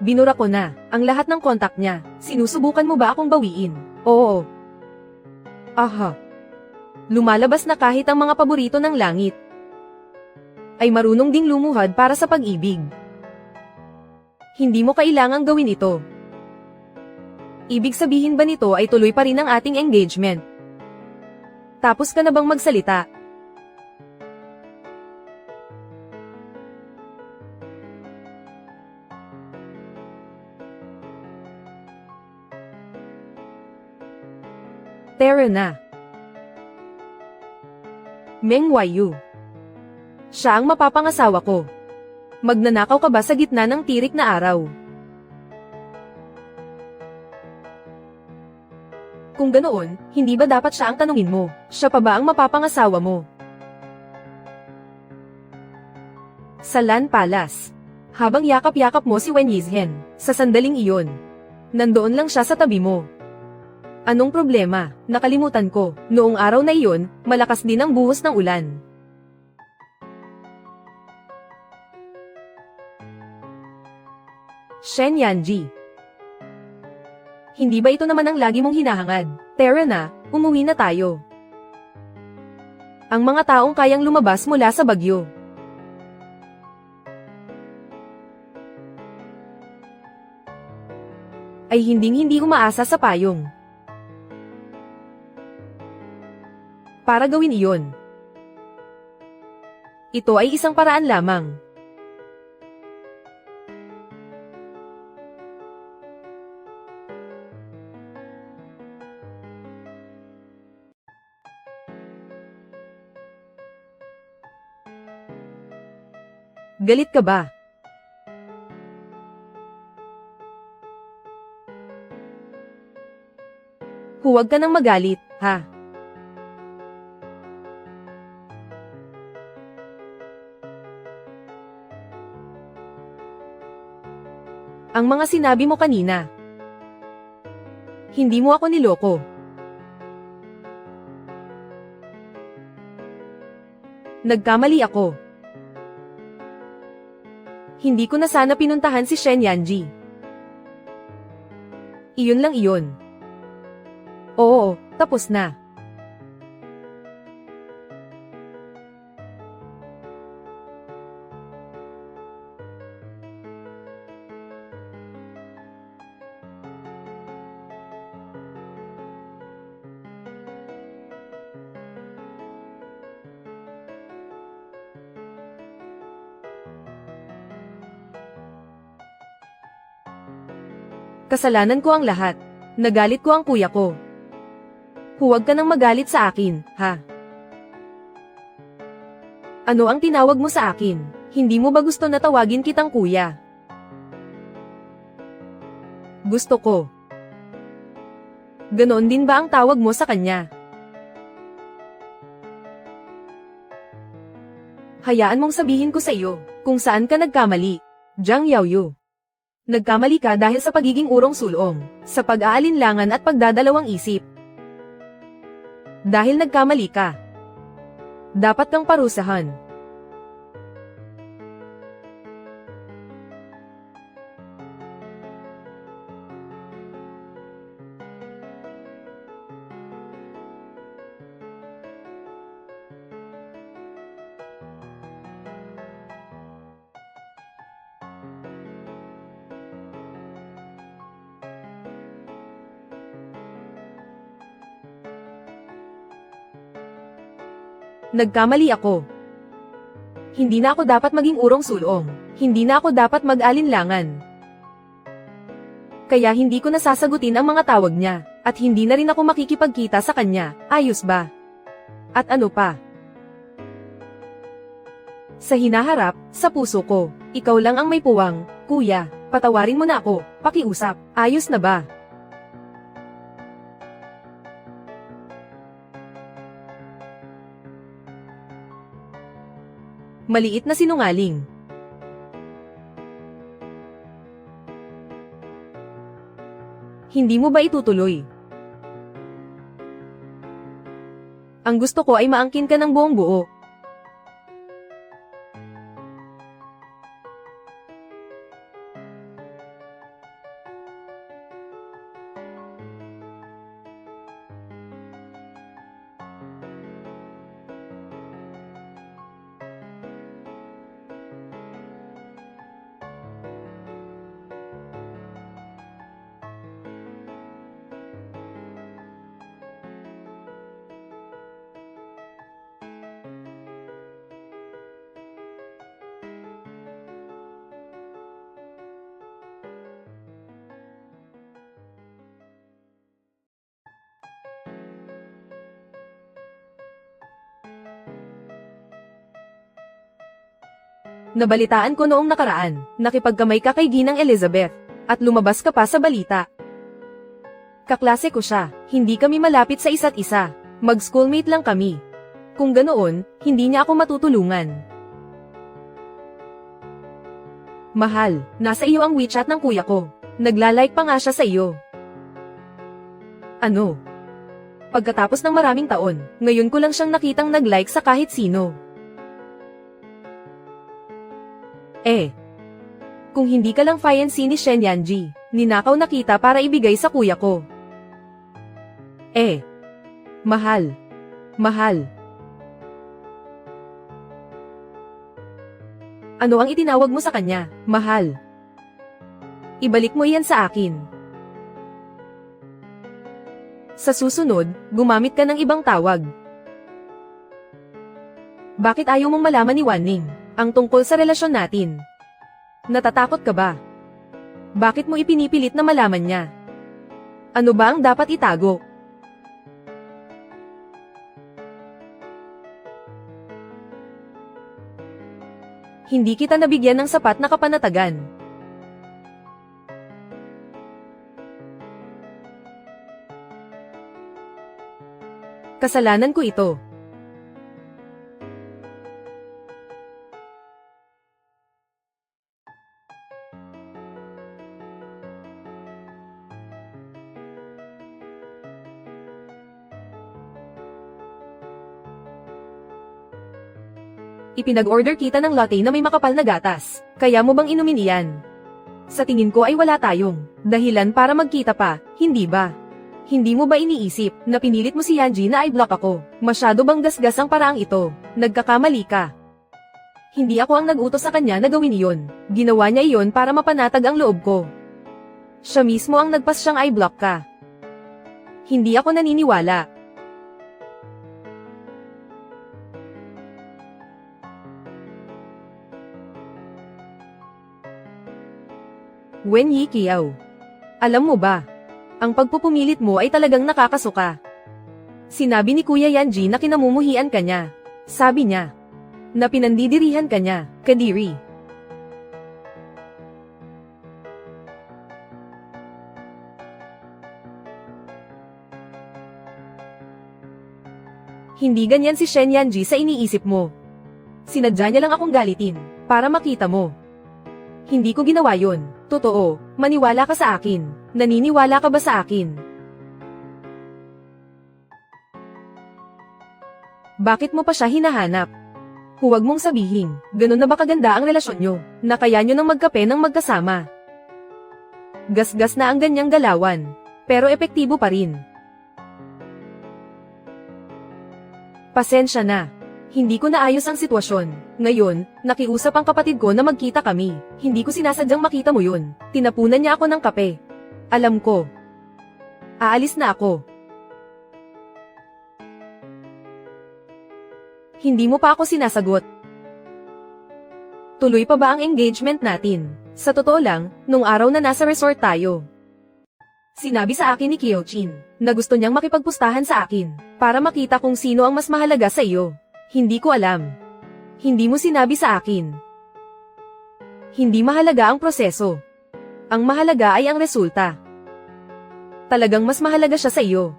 Binura ko na ang lahat ng kontak niya. Sinusubukan mo ba akong bawiin? Oo. Aha. Lumalabas na kahit ang mga paborito ng langit ay marunong ding lumuhad para sa pag-ibig. Hindi mo kailangang gawin ito. Ibig sabihin ba nito ay tuloy pa rin ang ating engagement? Tapos ka na bang magsalita? Tara na. Meng Wanyu. Siya ang mapapangasawa ko. Magnanakaw ka ba sa gitna ng tirik na araw? Kung ganoon, hindi ba dapat siya ang tanungin mo? Siya pa ba ang mapapangasawa mo? Sa Lan Palace. Habang yakap-yakap mo si Wen Yizhen, sa sandaling iyon, nandoon lang siya sa tabi mo. Anong problema? Nakalimutan ko, noong araw na iyon, malakas din ang buhos ng ulan. Shen Yanji. Hindi ba ito naman ang lagi mong hinahangad? Tara na, umuwi na tayo. Ang mga taong kayang lumabas mula sa bagyo ay hinding-hindi umaasa sa payong. Para gawin iyon, ito ay isang paraan lamang. Galit ka ba? Huwag ka nang magalit, ha? Ang mga sinabi mo kanina. Hindi mo ako niloko. Nagkamali ako. Hindi ko na sana pinuntahan si Shen Yanji. Iyon lang iyon. Oo, tapos na. Kasalanan ko ang lahat. Nagalit ko ang kuya ko. Huwag ka nang magalit sa akin, ha? Ano ang tinawag mo sa akin? Hindi mo ba gusto na tawagin kitang kuya? Gusto ko. Ganoon din ba ang tawag mo sa kanya? Hayaan mong sabihin ko sa iyo, kung saan ka nagkamali. Jiang Yaoyu. Nagkamali ka dahil sa pagiging urong sulong, sa pag-aalinlangan at pagdadalawang isip. Dahil nagkamali ka, dapat kang parusahan. Nagkamali ako. Hindi na ako dapat maging urong sulong. Hindi na ako dapat mag-alinlangan. Kaya hindi ko nasasagutin ang mga tawag niya, at hindi na rin ako makikipagkita sa kanya, ayos ba? At ano pa? Sa hinaharap, sa puso ko, ikaw lang ang may puwang, kuya, patawarin mo na ako, pakiusap, ayos na ba? Maliit na sinungaling. Hindi mo ba itutuloy? Ang gusto ko ay maangkin ka ng buong buo. Nabalitaan ko noong nakaraan, nakipagkamay ka kay Ginang Elizabeth, at lumabas ka pa sa balita. Kaklase ko siya, hindi kami malapit sa isa't isa, mag-schoolmate lang kami. Kung ganoon, hindi niya ako matutulungan. Mahal, nasa iyo ang WeChat ng kuya ko. Nagla-like pa nga siya sa iyo. Ano? Pagkatapos ng maraming taon, ngayon ko lang siyang nakitang nag-like sa kahit sino. Kung hindi ka lang fiancé ni Shen Yanji, ninakaw na kita para ibigay sa kuya ko. Mahal. Mahal. Ano ang itinawag mo sa kanya, mahal? Ibalik mo iyan sa akin. Sa susunod, gumamit ka ng ibang tawag. Bakit ayaw mong malaman ni Wanning ang tungkol sa relasyon natin? Natatakot ka ba? Bakit mo ipinipilit na malaman niya? Ano ba ang dapat itago? Hindi kita nabigyan ng sapat na kapanatagan. Kasalanan ko ito. Ipinag-order kita ng latte na may makapal na gatas. Kaya mo bang inumin iyan? Sa tingin ko ay wala tayong dahilan para magkita pa, hindi ba? Hindi mo ba iniisip na pinilit mo si Yanji na i-block ako? Masyado bang gasgas ang paraang ito? Nagkakamali ka. Hindi ako ang nag-utos sa kanya na gawin iyon. Ginawa niya iyon para mapanatag ang loob ko. Siya mismo ang nagpas siyang i-block ka. Hindi ako naniniwala. Wen Yi Qiao. Alam mo ba? Ang pagpupumilit mo ay talagang nakakasuka. Sinabi ni Kuya Yanji na kinamumuhian ka niya. Sabi niya na pinandidirihan ka niya, Kadiri. Hindi ganyan si Shen Yanji sa iniisip mo. Sinadya niya lang akong galitin para makita mo. Hindi ko ginawa yon. Totoo, maniwala ka sa akin. Naniniwala ka ba sa akin? Bakit mo pa siya hinahanap? Huwag mong sabihin, ganun na ba kaganda ang relasyon nyo, na kaya nyo nang magkape ng magkasama? Gasgas na ang ganyang galawan, pero epektibo pa rin. Pasensya na. Hindi ko naayos ang sitwasyon. Ngayon, nakiusap ang kapatid ko na magkita kami. Hindi ko sinasadyang makita mo yun. Tinapunan niya ako ng kape. Alam ko. Aalis na ako. Hindi mo pa ako sinasagot. Tuloy pa ba ang engagement natin? Sa totoo lang, nung araw na nasa resort tayo, sinabi sa akin ni Kyochin na gusto niyang makipagpustahan sa akin para makita kung sino ang mas mahalaga sa iyo. Hindi ko alam. Hindi mo sinabi sa akin. Hindi mahalaga ang proseso. Ang mahalaga ay ang resulta. Talagang mas mahalaga siya sa iyo.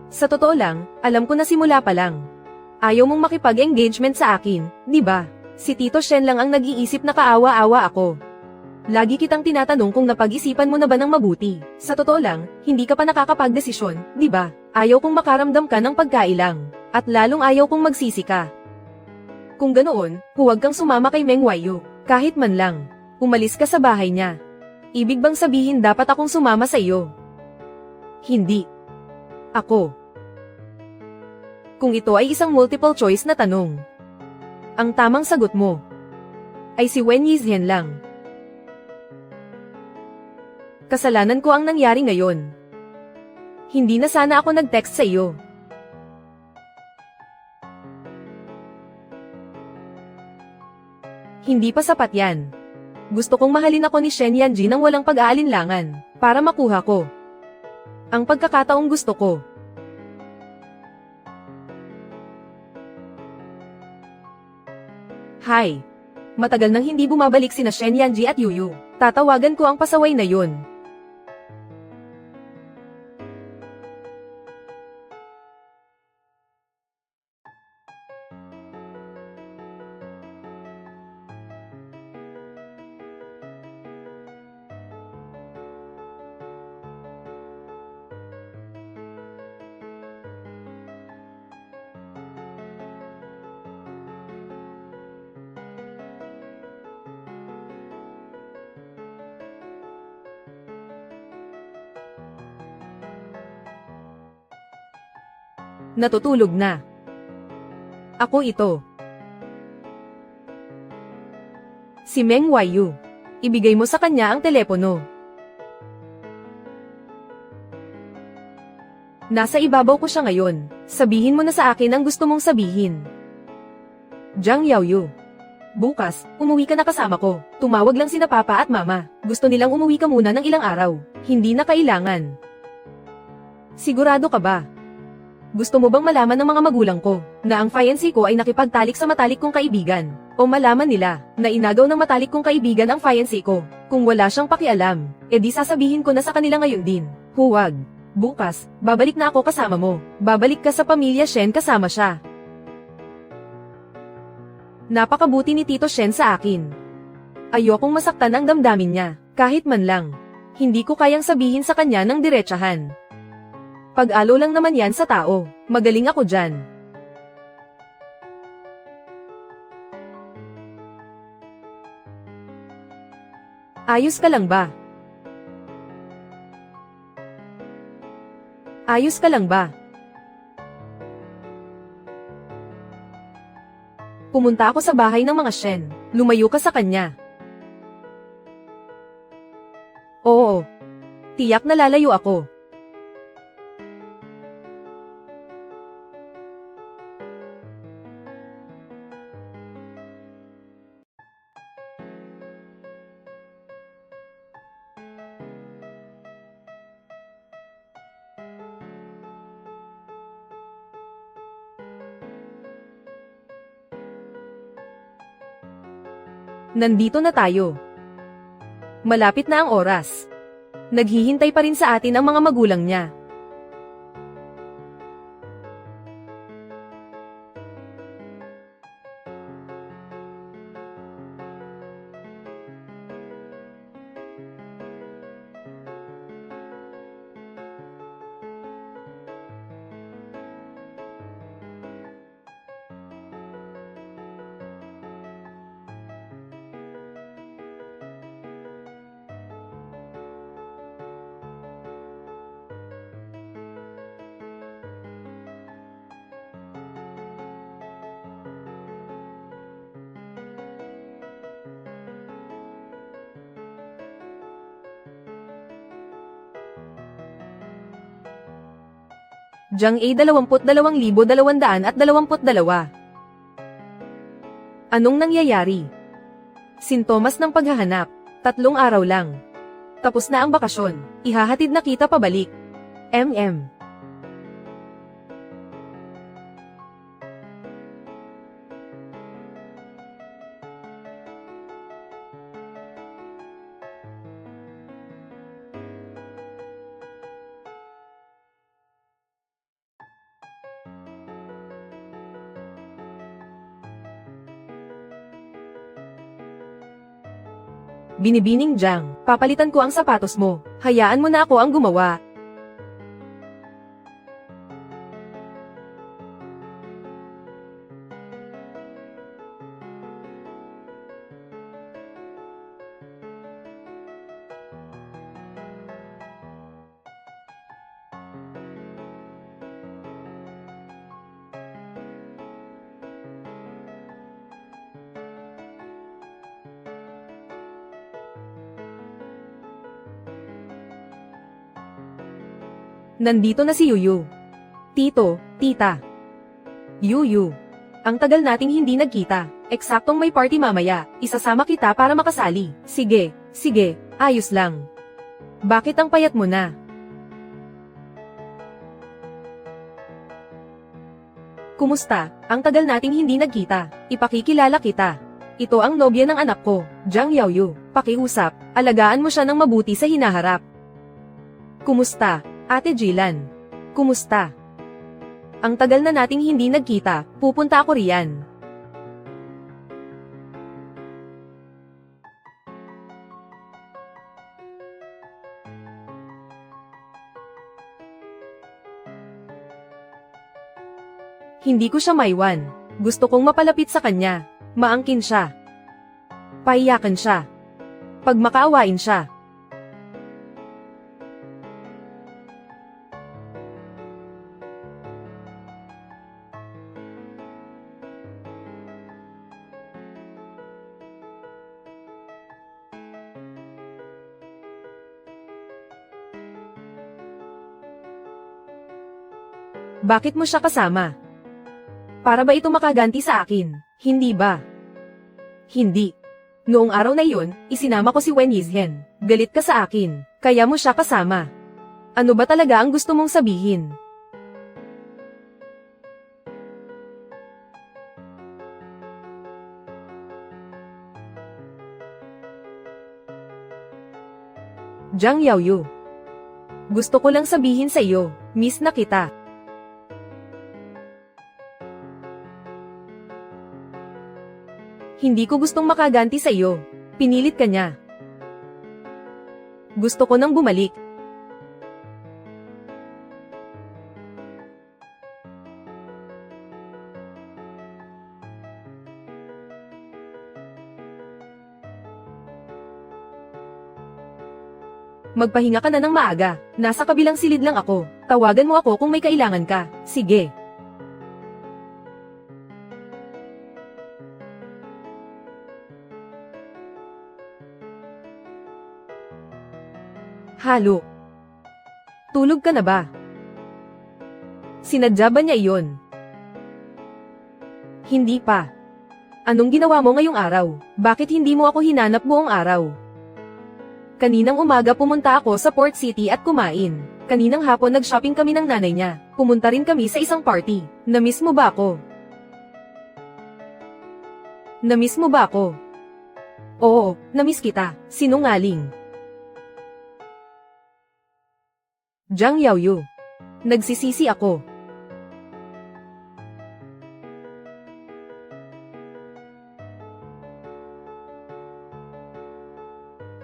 Sa totoo lang, alam ko na simula pa lang. Ayaw mong makipag-engagement sa akin, di ba? Si Tito Shen lang ang nag-iisip na kaawa-awa ako. Lagi kitang tinatanong kung napag-isipan mo na ba ng mabuti. Sa totoo lang, hindi ka pa nakakapag-desisyon, di ba? Ayaw kong makaramdam ka ng pagkailang. At lalong ayaw kong magsisi ka. Kung ganoon, huwag kang sumama kay Meng Wanyu. Kahit man lang, umalis ka sa bahay niya. Ibig bang sabihin dapat akong sumama sa iyo? Hindi. Ako. Kung ito ay isang multiple choice na tanong, ang tamang sagot mo ay si Wen Yizhen lang. Kasalanan ko ang nangyari ngayon. Hindi na sana ako nag-text sa iyo. Hindi pa sapat yan. Gusto kong mahalin ako ni Shen Yanji nang walang pag-aalinlangan, para makuha ko ang pagkakataong gusto ko. Hi. Matagal nang hindi bumabalik sina Shen Yanji at Yuyu. Tatawagan ko ang pasaway na yun. Natutulog na. Ako ito. Si Meng Waiyu. Ibigay mo sa kanya ang telepono. Nasa ibabaw ko siya ngayon. Sabihin mo na sa akin ang gusto mong sabihin. Zhang Yaoyu. Bukas, umuwi ka na kasama ko. Tumawag lang sina Papa at Mama. Gusto nilang umuwi ka muna ng ilang araw. Hindi na kailangan. Sigurado ka ba? Gusto mo bang malaman ng mga magulang ko na ang fiancé ko ay nakipagtalik sa matalik kong kaibigan? O malaman nila na inagaw ng matalik kong kaibigan ang fiancé ko? Kung wala siyang pakialam, edi sasabihin ko na sa kanila ngayon din. Huwag. Bukas, babalik na ako kasama mo. Babalik ka sa pamilya Shen kasama siya. Napakabuti ni Tito Shen sa akin. Ayokong masaktan ang damdamin niya, kahit man lang. Hindi ko kayang sabihin sa kanya ng diretsahan. Pag-alo lang naman yan sa tao. Magaling ako dyan. Ayos ka lang ba? Ayos ka lang ba? Pumunta ako sa bahay ng mga Shen. Lumayo ka sa kanya. Oo. Tiyak na lalayo ako. Nandito na tayo. Malapit na ang oras. Naghihintay pa rin sa atin ang mga magulang niya. Zhang A 22,222. Anong nangyayari? Sintomas ng paghahanap. 3 araw lang. Tapos na ang bakasyon. Ihahatid na kita pabalik. MM. Binibining Zhang, papalitan ko ang sapatos mo. Hayaan mo na ako ang gumawa. Nandito na si Yuyu. Tito, tita. Yuyu. Ang tagal nating hindi nagkita. Eksaktong may party mamaya. Isasama kita para makasali. Sige, sige, ayos lang. Bakit ang payat mo na? Kumusta? Ang tagal nating hindi nagkita. Ipakikilala kita. Ito ang nobya ng anak ko, Jiang Yaoyu. Pakiusap, alagaan mo siya ng mabuti sa hinaharap. Kumusta, Ate Jilan? Kumusta? Ang tagal na nating hindi nagkita, pupunta ako riyan. Hindi ko siya maiwan. Gusto kong mapalapit sa kanya. Maangkin siya. Paiyakan siya. Pagmakaawain siya. Bakit mo siya kasama? Para ba ito makaganti sa akin? Hindi ba? Hindi. Noong araw na iyon, isinama ko si Wen Yizhen. Galit ka sa akin, kaya mo siya kasama. Ano ba talaga ang gusto mong sabihin? Jiang Yaoyu. Gusto ko lang sabihin sa iyo, miss na kita. Hindi ko gustong makaganti sa iyo. Pinilit ka niya. Gusto ko nang bumalik. Magpahinga ka na ng maaga. Nasa kabilang silid lang ako. Tawagan mo ako kung may kailangan ka. Sige. Halo. Tulog ka na ba? Sinadya ba niya iyon? Hindi pa. Anong ginawa mo ngayong araw? Bakit hindi mo ako hinanap buong araw? Kaninang umaga pumunta ako sa Port City at kumain. Kaninang hapon nag-shopping kami ng nanay niya. Pumunta rin kami sa isang party. Namiss mo ba ako? Namiss mo ba ako? Oo, namiss kita. Sinungaling. Jiang Yaoyu. Nagsisisi ako.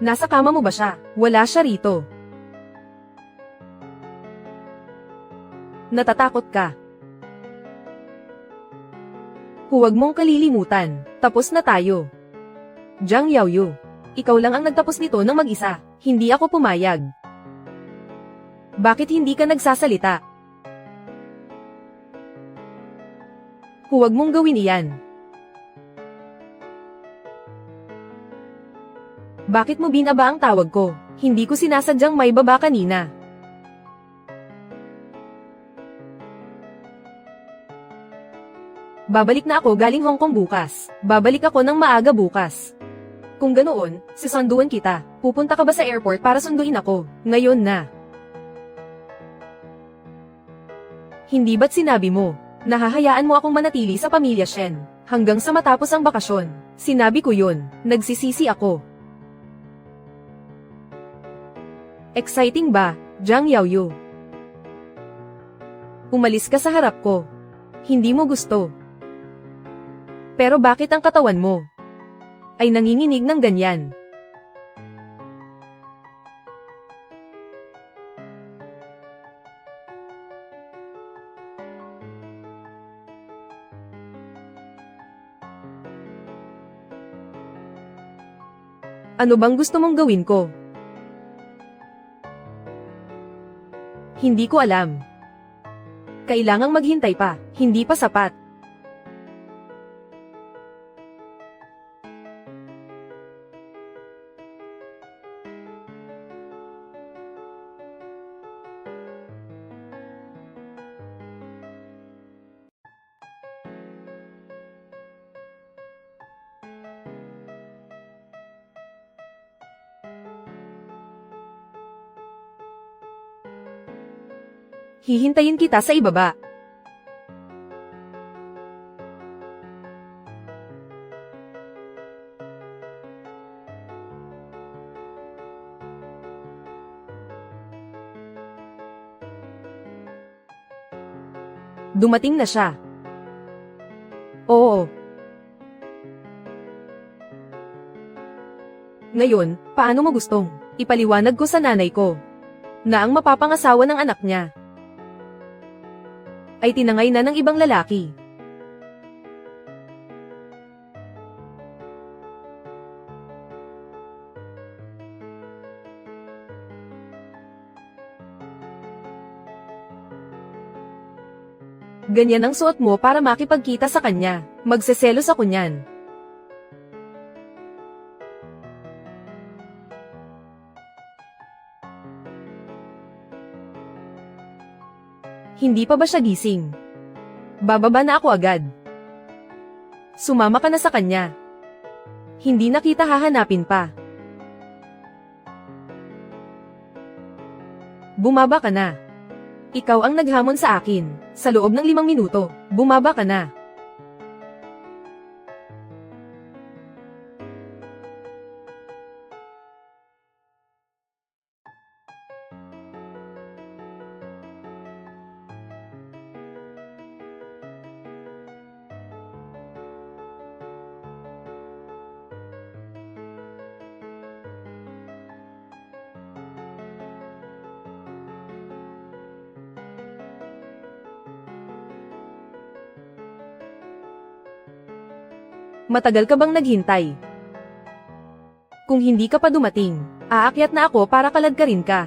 Nasa kama mo ba siya? Wala siya rito. Natatakot ka. Huwag mong kalilimutan. Tapos na tayo. Jiang Yaoyu. Ikaw lang ang nagtapos nito ng mag-isa. Hindi ako pumayag. Bakit hindi ka nagsasalita? Huwag mong gawin iyan. Bakit mo binaba ang tawag ko? Hindi ko sinasadyang may baba kanina. Babalik na ako galing Hong Kong bukas. Babalik ako ng maaga bukas. Kung ganoon, susunduan kita. Pupunta ka ba sa airport para sunduin ako? Ngayon na. Hindi ba't sinabi mo, nahahayaan mo akong manatili sa pamilya Shen, hanggang sa matapos ang bakasyon? Sinabi ko yun, nagsisisi ako. Exciting ba, Jiang Yaoyu? Umalis ka sa harap ko. Hindi mo gusto. Pero bakit ang katawan mo ay nanginginig ng ganyan? Ano bang gusto mong gawin ko? Hindi ko alam. Kailangang maghintay pa, hindi pa sapat. Hihintayin kita sa ibaba. Dumating na siya. Oo. Ngayon, paano mo gustong ipaliwanag ko sa nanay ko na ang mapapangasawa ng anak niya ay tinangay na ng ibang lalaki? Ganyan ang suot mo para makipagkita sa kanya. Magseselos ako niyan. Hindi pa ba siya gising? Bababa na ako agad. Sumama ka na sa kanya. Hindi na kita hahanapin pa. Bumaba ka na. Ikaw ang naghamon sa akin. Sa loob ng 5 minuto, bumaba ka na. Matagal ka bang naghintay? Kung hindi ka pa dumating, aakyat na ako para kaladkarin ka.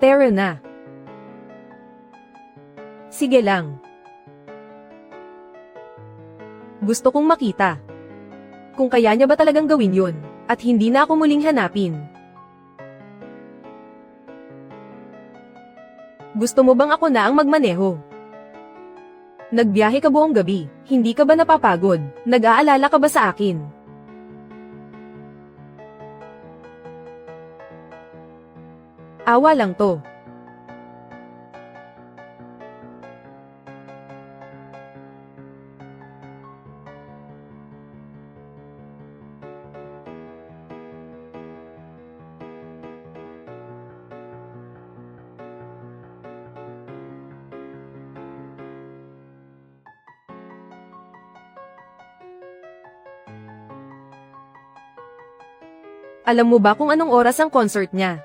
Tara na. Sige lang. Gusto kong makita kung kaya niya ba talagang gawin yun, at hindi na ako muling hanapin. Gusto mo bang ako na ang magmaneho? Nagbiyahe ka buong gabi, hindi ka ba napapagod? Nag-aalala ka ba sa akin? Awa lang to. Alam mo ba kung anong oras ang concert niya?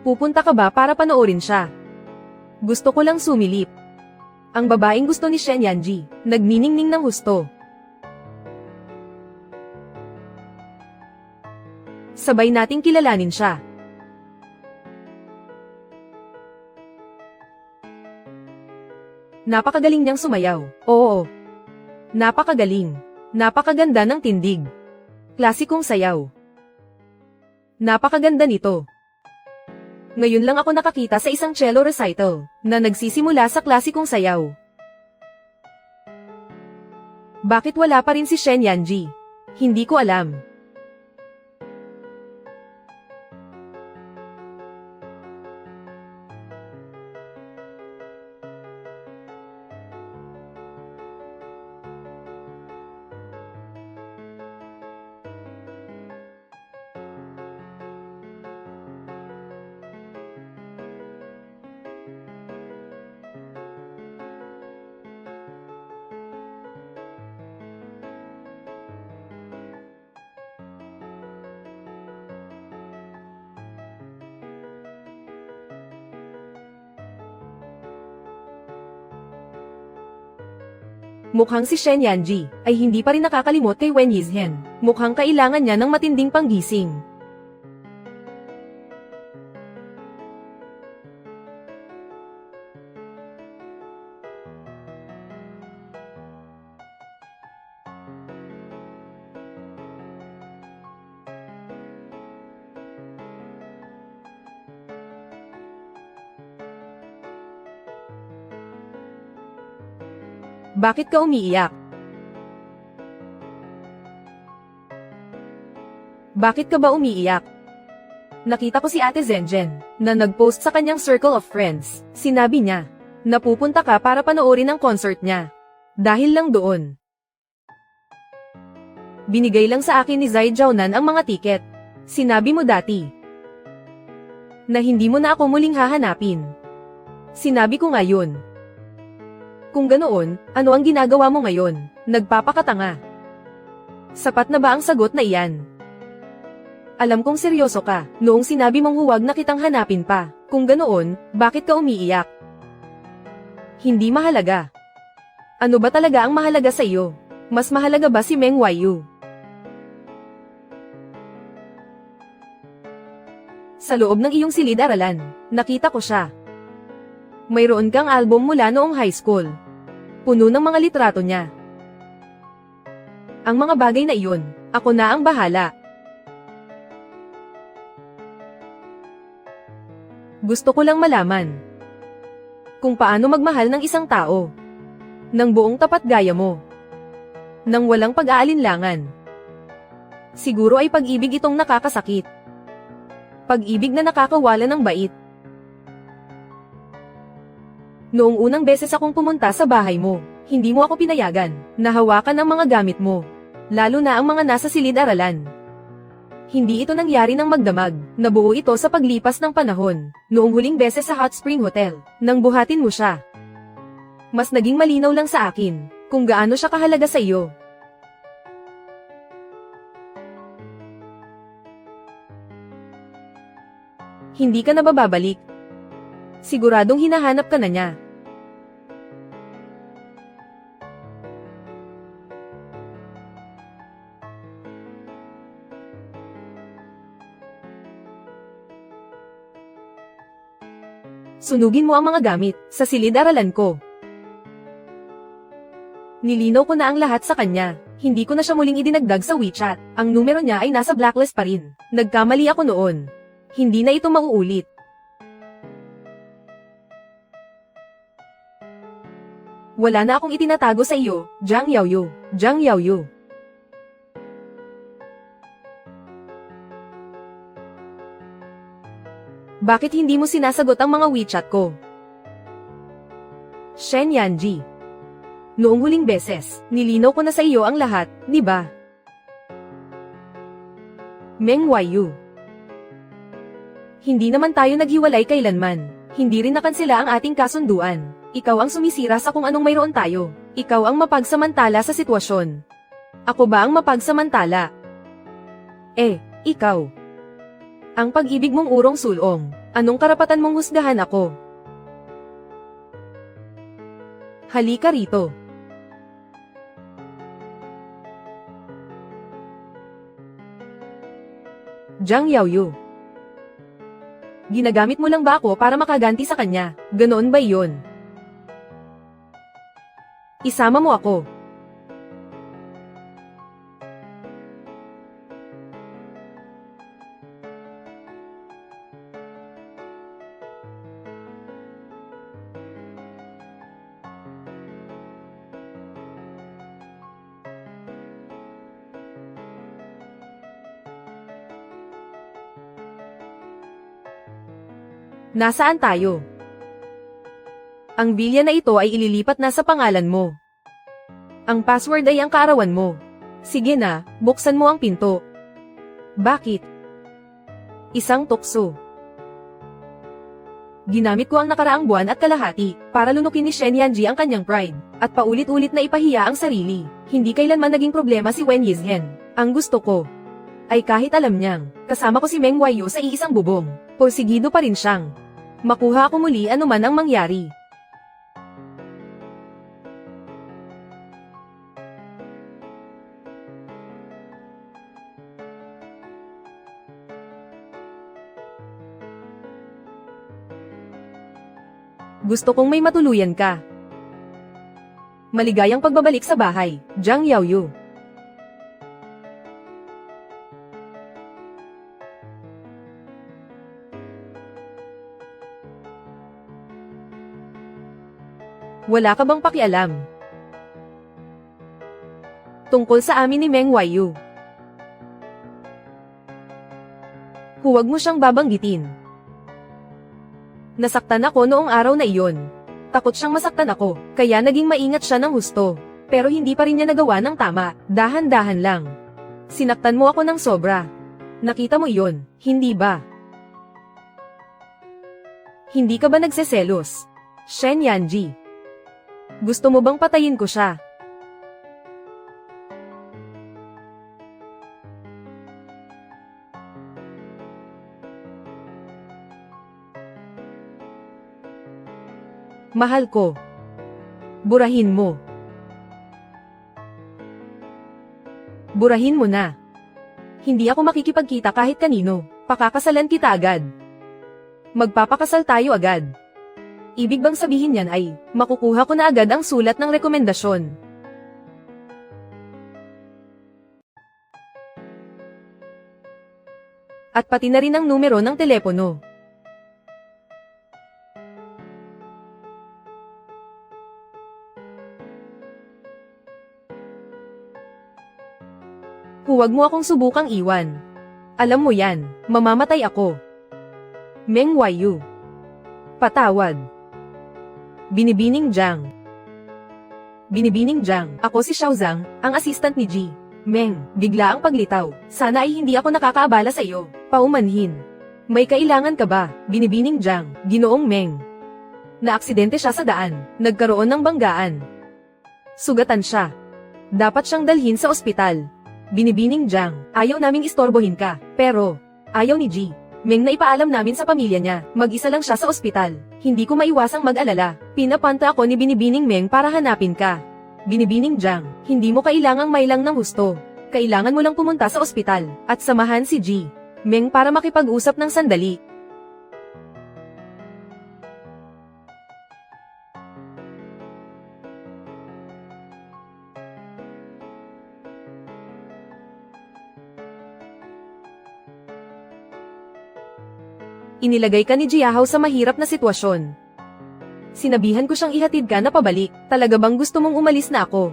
Pupunta ka ba para panoorin siya? Gusto ko lang sumilip. Ang babaeng gusto ni Shen Yanji, nagniningning ng husto. Sabay nating kilalanin siya. Napakagaling niyang sumayaw. Oo. Napakagaling. Napakaganda ng tindig. Klasikong sayaw. Napakaganda nito. Ngayon lang ako nakakita sa isang cello recital na nagsisimula sa klasikong sayaw. Bakit wala pa rin si Shen Yanji? Hindi ko alam. Mukhang si Shen Yanji ay hindi pa rin nakakalimot kay Wen Yizhen. Mukhang kailangan niya ng matinding panggising. Bakit ka umiiyak? Bakit ka ba umiiyak? Nakita ko si Ate Zenjen na nag-post sa kanyang circle of friends. Sinabi niya na pupunta ka para panoorin ang concert niya. Dahil lang doon. Binigay lang sa akin ni Zai Jiaonan ang mga tiket. Sinabi mo dati Na hindi mo na ako muling hahanapin. Sinabi ko nga yun. Kung ganoon, ano ang ginagawa mo ngayon? Nagpapakatanga. Sapat na ba ang sagot na iyan? Alam kong seryoso ka, noong sinabi mong huwag na kitang hanapin pa. Kung ganoon, bakit ka umiiyak? Hindi mahalaga. Ano ba talaga ang mahalaga sa iyo? Mas mahalaga ba si Meng Wanyu? Sa loob ng iyong silid-aralan, nakita ko siya. Mayroon kang album mula noong high school. Puno ng mga litrato niya. Ang mga bagay na iyon, ako na ang bahala. Gusto ko lang malaman kung paano magmahal ng isang tao. Nang buong tapat gaya mo. Nang walang pag-aalinlangan. Siguro ay pag-ibig itong nakakasakit. Pag-ibig na nakakawala ng bait. Noong unang beses akong pumunta sa bahay mo, hindi mo ako pinayagan na hawakan ang mga gamit mo. Lalo na ang mga nasa silid-aralan. Hindi ito nangyari ng magdamag, nabuo ito sa paglipas ng panahon, noong huling beses sa Hot Spring Hotel, nang buhatin mo siya. Mas naging malinaw lang sa akin, kung gaano siya kahalaga sa iyo. Hindi ka na babalik. Siguradong hinahanap ka na niya. Sunugin mo ang mga gamit sa silid-aralan ko. Nilinaw ko na ang lahat sa kanya. Hindi ko na siya muling idinagdag sa WeChat. Ang numero niya ay nasa blacklist pa rin. Nagkamali ako noon. Hindi na ito mauulit. Wala na akong itinatago sa iyo, Jiang Yaoyu. Jiang Yaoyu. Bakit hindi mo sinasagot ang mga WeChat ko? Shen Yanji. Noong huling beses, nilinaw ko na sa iyo ang lahat, di ba? Meng Wanyu. Hindi naman tayo naghiwalay kailanman. Hindi rin nakansela ang ating kasunduan. Ikaw ang sumisira sa kung anong mayroon tayo. Ikaw ang mapagsamantala sa sitwasyon. Ako ba ang mapagsamantala? Ikaw. Ang pag-ibig mong urong sulong. Anong karapatan mong husgahan ako? Halika rito. Jiang Yaoyu. Ginagamit mo lang ba ako para makaganti sa kanya? Ganoon ba iyon? Isama mo ako. Nasaan tayo? Ang bilya na ito ay ililipat na sa pangalan mo. Ang password ay ang kaarawan mo. Sige na, buksan mo ang pinto. Bakit? Isang tukso. Ginamit ko ang nakaraang buwan at kalahati para lunukin ni Shen Yanji ang kanyang pride, at paulit-ulit na ipahiya ang sarili. Hindi kailanman naging problema si Wen Yizhen. Ang gusto ko ay kahit alam niyang kasama ko si Meng Wanyu sa iisang bubong, porsigido pa rin siyang makuha ako muli anuman ang mangyari. Gusto kong may matuluyan ka. Maligayang pagbabalik sa bahay, Jiang Yaoyu. Wala ka bang pakialam tungkol sa amin ni Meng Wanyu? Huwag mo siyang babanggitin. Nasaktan ako noong araw na iyon. Takot siyang masaktan ako, kaya naging maingat siya ng husto. Pero hindi pa rin niya nagawa ng tama, dahan-dahan lang. Sinaktan mo ako ng sobra. Nakita mo iyon, hindi ba? Hindi ka ba nagseselos? Shen Yanji. Gusto mo bang patayin ko siya? Mahal ko. Burahin mo. Burahin mo na. Hindi ako makikipagkita kahit kanino. Pakakasalan kita agad. Magpapakasal tayo agad. Ibig bang sabihin yan ay, makukuha ko na agad ang sulat ng rekomendasyon. At pati na rin ang numero ng telepono. Huwag mo akong subukang iwan. Alam mo yan, mamamatay ako. Meng Wanyu. Patawad. Binibining Jiang. Binibining Jiang, ako si Xiao Zhang, ang assistant ni Ji. Meng, bigla ang paglitaw. Sana ay hindi ako nakakaabala sa iyo. Paumanhin. May kailangan ka ba? Binibining Jiang, Ginoong Meng. Naaksidente siya sa daan, nagkaroon ng banggaan. Sugatan siya. Dapat siyang dalhin sa ospital. Binibining Jiang, ayaw naming istorbohin ka, pero, ayaw ni Ji. Meng na ipaalam namin sa pamilya niya, mag-isa lang siya sa ospital. Hindi ko maiwasang mag-alala. Pinapanta ako ni Binibining Meng para hanapin ka. Binibining Jiang, hindi mo kailangang may lang ng husto. Kailangan mo lang pumunta sa ospital, at samahan si Ji. Meng para makipag-usap ng sandali. Inilagay ka ni Jiahao sa mahirap na sitwasyon. Sinabihan ko siyang ihatid ka na pabalik. Talaga bang gusto mong umalis na ako?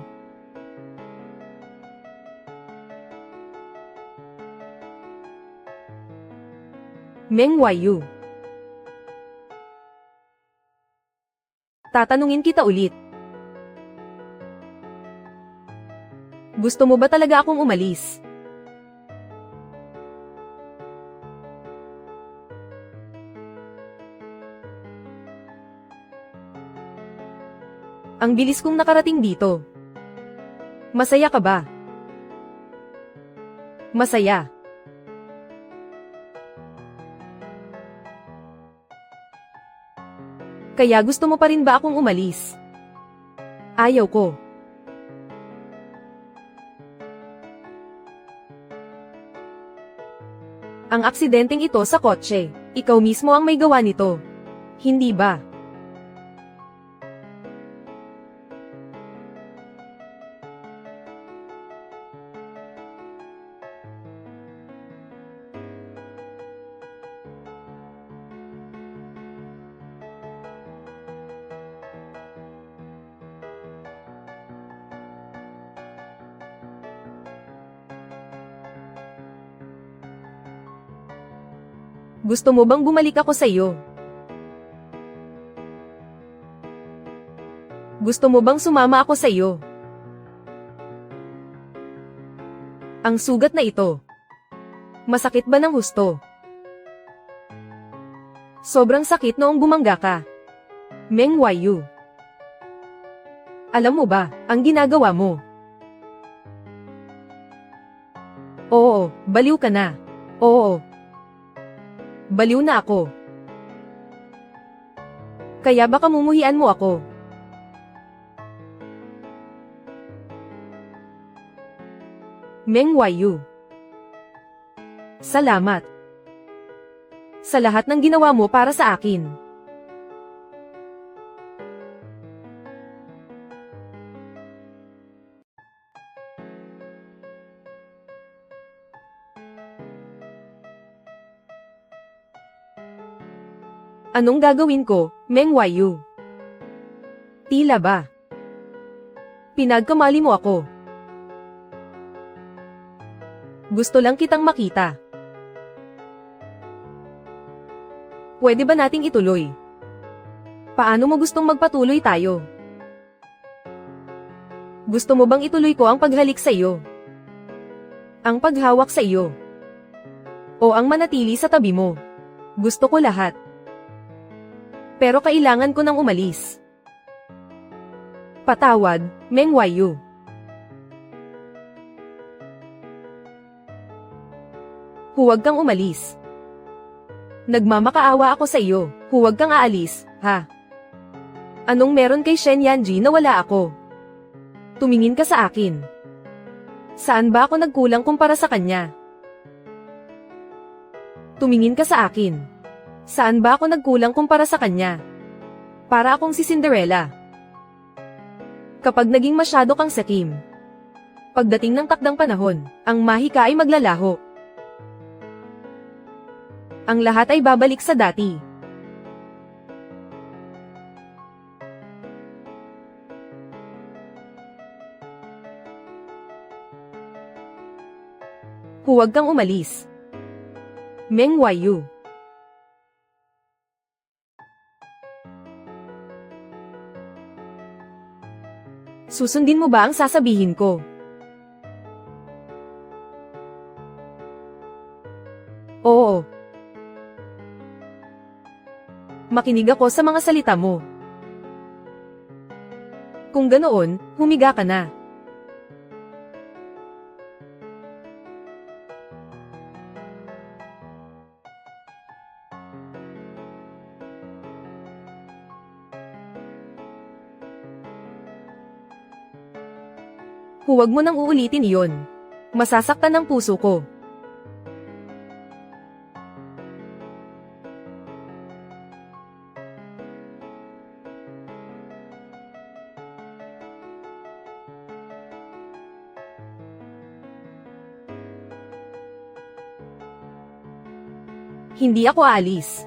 Meng Wanyu. Tatanungin kita ulit. Gusto mo ba talaga akong umalis? Ang bilis kong nakarating dito. Masaya ka ba? Masaya. Kaya gusto mo pa rin ba akong umalis? Ayaw ko. Ang aksidenteng ito sa kotse, ikaw mismo ang may gawa nito. Hindi ba? Gusto mo bang bumalik ako sa iyo? Gusto mo bang sumama ako sa iyo? Ang sugat na ito. Masakit ba ng husto? Sobrang sakit noong bumangga ka. Meng Wanyu. Alam mo ba, ang ginagawa mo? Oo, baliw ka na. Oo. Baliw na ako. Kaya baka mumuhian mo ako. Meng Wanyu. Salamat. Sa lahat ng ginawa mo para sa akin. Anong gagawin ko, Meng Wanyu? Tila ba? Pinagkamali mo ako. Gusto lang kitang makita. Pwede ba nating ituloy? Paano mo gustong magpatuloy tayo? Gusto mo bang ituloy ko ang paghalik sa iyo? Ang paghawak sa iyo? O ang manatili sa tabi mo? Gusto ko lahat. Pero kailangan ko nang umalis. Patawad, Meng Wanyu. Huwag kang umalis. Nagmamakaawa ako sa iyo, huwag kang aalis, ha? Anong meron kay Shen Yanji na wala ako? Tumingin ka sa akin. Saan ba ako nagkulang kumpara sa kanya? Tumingin ka sa akin. Saan ba ako nagkulang kumpara sa kanya? Para akong si Cinderella. Kapag naging masyado kang sakim. Pagdating ng takdang panahon, ang mahika ay maglalaho. Ang lahat ay babalik sa dati. Huwag kang umalis. Meng Wanyu. Susundin mo ba ang sasabihin ko? Oo. Makinig ako sa mga salita mo. Kung ganoon, humiga ka na. Huwag mo nang uulitin iyon. Masasaktan ang puso ko. Hindi ako aalis.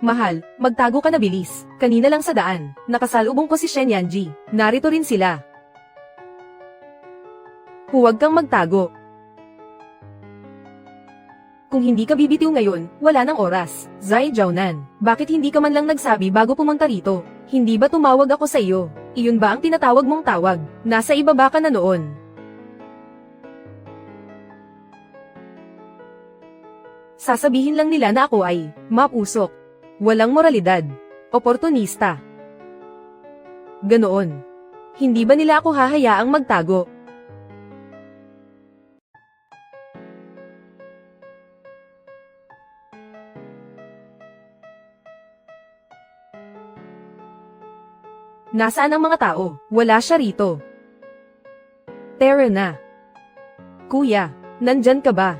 Mahal, magtago ka na bilis. Kanina lang sa daan, nakasalubong ko si Shen Yanji. Narito rin sila. Huwag kang magtago. Kung hindi ka bibitiw ngayon, wala nang oras. Zai Jiaonan, bakit hindi ka man lang nagsabi bago pumunta rito? Hindi ba tumawag ako sa iyo? Iyon ba ang tinatawag mong tawag? Nasa ibaba ka na noon. Sasabihin lang nila na ako ay mapusok. Walang moralidad. Oportunista. Ganoon. Hindi ba nila ako hahayaang magtago? Nasaan ang mga tao? Wala siya rito. Tara na. Kuya, nandyan ka ba?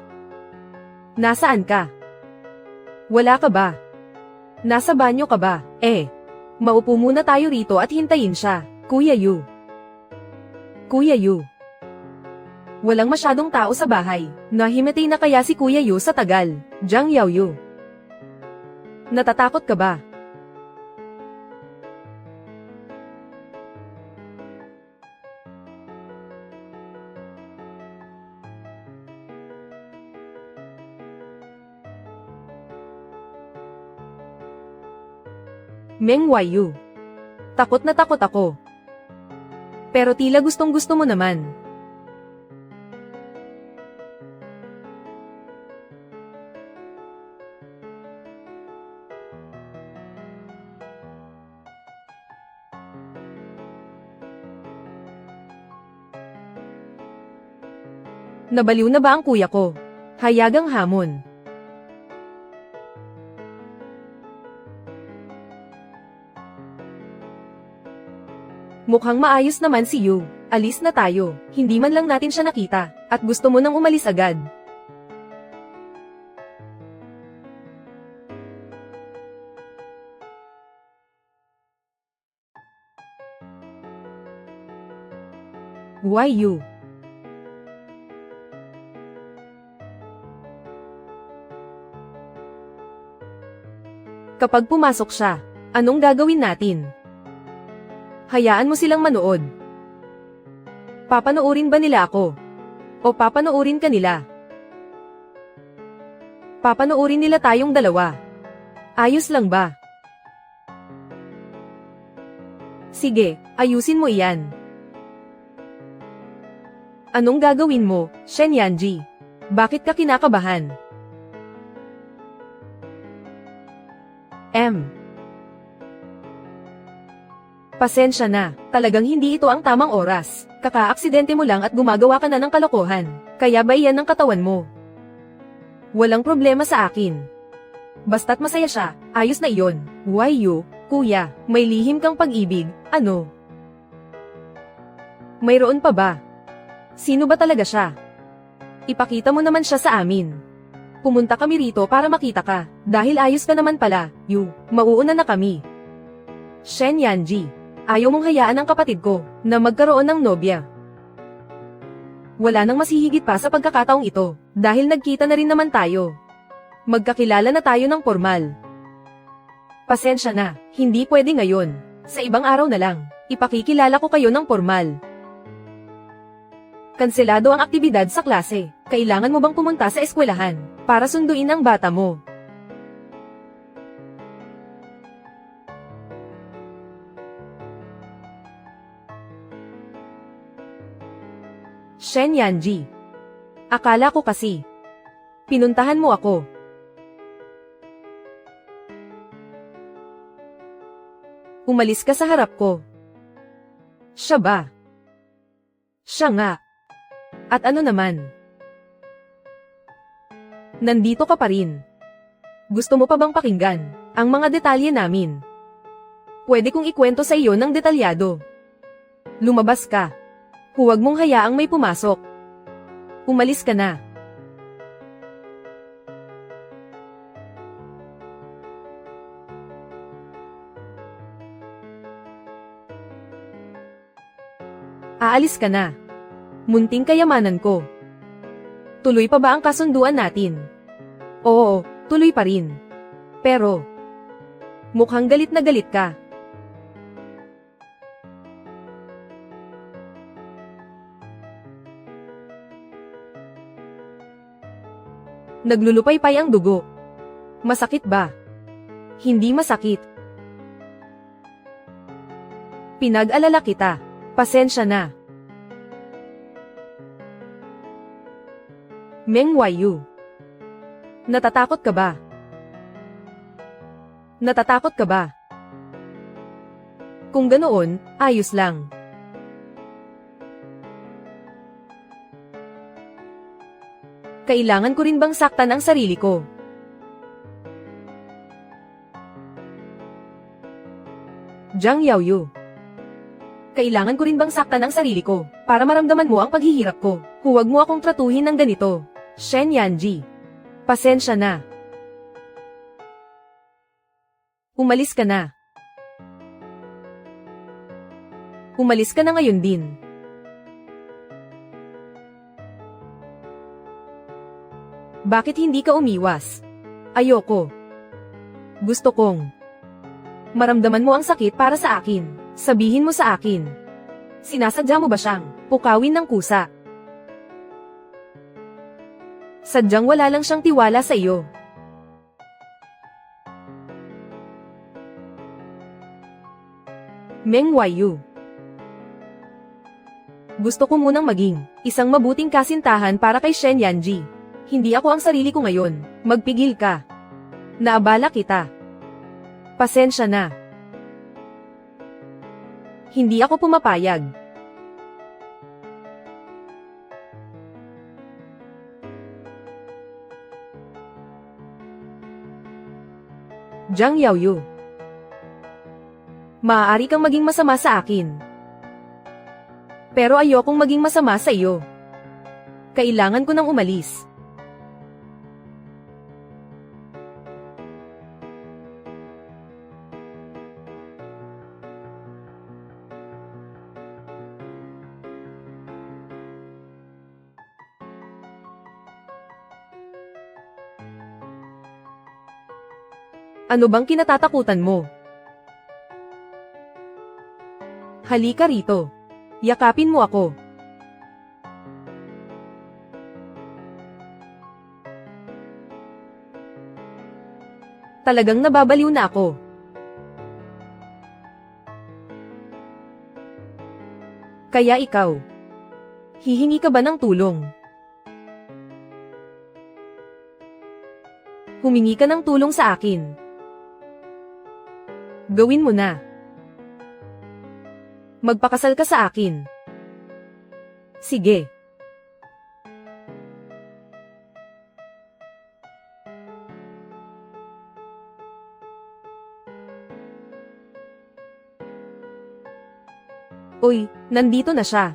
Nasaan ka? Wala ka ba? Nasa banyo ka ba? Maupo muna tayo rito at hintayin siya, Kuya Yu. Kuya Yu. Walang masyadong tao sa bahay. Nahimatay na kaya si Kuya Yu sa tagal, Jiang Yaoyu. Natatakot ka ba? Meng Wanyu. Takot na takot ako. Pero tila gustong-gusto mo naman. Nabaliw na ba ang kuya ko? Hayagang hamon. Mukhang maayos naman si Yu. Alis na tayo. Hindi man lang natin siya nakita. At gusto mo nang umalis agad. Why Yu? Kapag pumasok siya, anong gagawin natin? Hayaan mo silang manood. Papanoorin ba nila ako? O papanoorin ka nila? Papanoorin nila tayong dalawa. Ayos lang ba? Sige, ayusin mo iyan. Anong gagawin mo, Shen Yanji? Bakit ka kinakabahan? Pasensya na, talagang hindi ito ang tamang oras. Kaka-aksidente mo lang at gumagawa ka na ng kalokohan. Kaya ba iyan ang katawan mo? Walang problema sa akin. Basta't masaya siya, ayos na iyon. Why you, kuya, may lihim kang pag-ibig, ano? Mayroon pa ba? Sino ba talaga siya? Ipakita mo naman siya sa amin. Pumunta kami rito para makita ka, dahil ayos ka naman pala, mauuna na kami. Shen Yanji, ayaw mong hayaan ang kapatid ko, na magkaroon ng nobya. Wala nang masihigit pa sa pagkakataong ito, dahil nagkita na rin naman tayo. Magkakilala na tayo ng formal. Pasensya na, hindi pwede ngayon. Sa ibang araw na lang, ipakikilala ko kayo ng formal. Kanselado ang aktibidad sa klase. Kailangan mo bang pumunta sa eskwelahan para sunduin ang bata mo? Shen Yanji, akala ko kasi pinuntahan mo ako. Umalis ka sa harap ko. Siya ba? Siya nga. At ano naman? Nandito ka pa rin. Gusto mo pa bang pakinggan ang mga detalye namin? Pwede kong ikwento sa iyo ng detalyado. Lumabas ka. Huwag mong hayaang may pumasok. Umalis ka na. Aalis ka na. Munting kayamanan ko. Tuloy pa ba ang kasunduan natin? Oo, tuloy pa rin. Pero, mukhang galit na galit ka. Naglulupay-pay ang dugo. Masakit ba? Hindi masakit. Pinag-alala kita. Pasensya na. Meng Wayu. Natatakot ka ba? Natatakot ka ba? Kung ganoon, ayos lang. Kailangan ko rin bang saktan ang sarili ko? Zhang Yaoyu. Kailangan ko rin bang saktan ang sarili ko para maramdaman mo ang paghihirap ko? Huwag mo akong tratuhin ng ganito. Shen Yanji. Pasensya na. Umalis ka na. Umalis ka na ngayon din. Bakit hindi ka umiwas? Ayoko. Gusto kong maramdaman mo ang sakit para sa akin. Sabihin mo sa akin. Sinasadya mo ba siyang pukawin ng kusa? Sadyang wala lang siyang tiwala sa iyo. Meng Wayu. Gusto ko munang maging isang mabuting kasintahan para kay Shen Yanji. Hindi ako ang sarili ko ngayon. Magpigil ka. Naabala kita. Pasensya na. Hindi ako pumapayag. Zhang Yaoyu. Maaari kang maging masama sa akin. Pero ayokong maging masama sa iyo. Kailangan ko nang umalis. Ano bang kinatatakutan mo? Halika rito. Yakapin mo ako. Talagang nababaliw na ako. Kaya ikaw, hihingi ka ba ng tulong? Humingi ka ng tulong sa akin. Gawin mo na. Magpakasal ka sa akin. Sige. Uy, nandito na siya.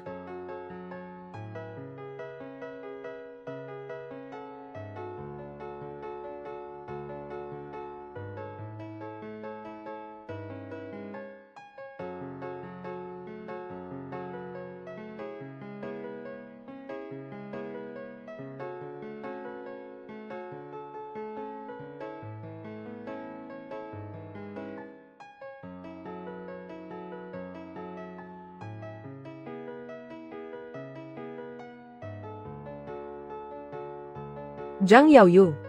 Zhang Yaoyu.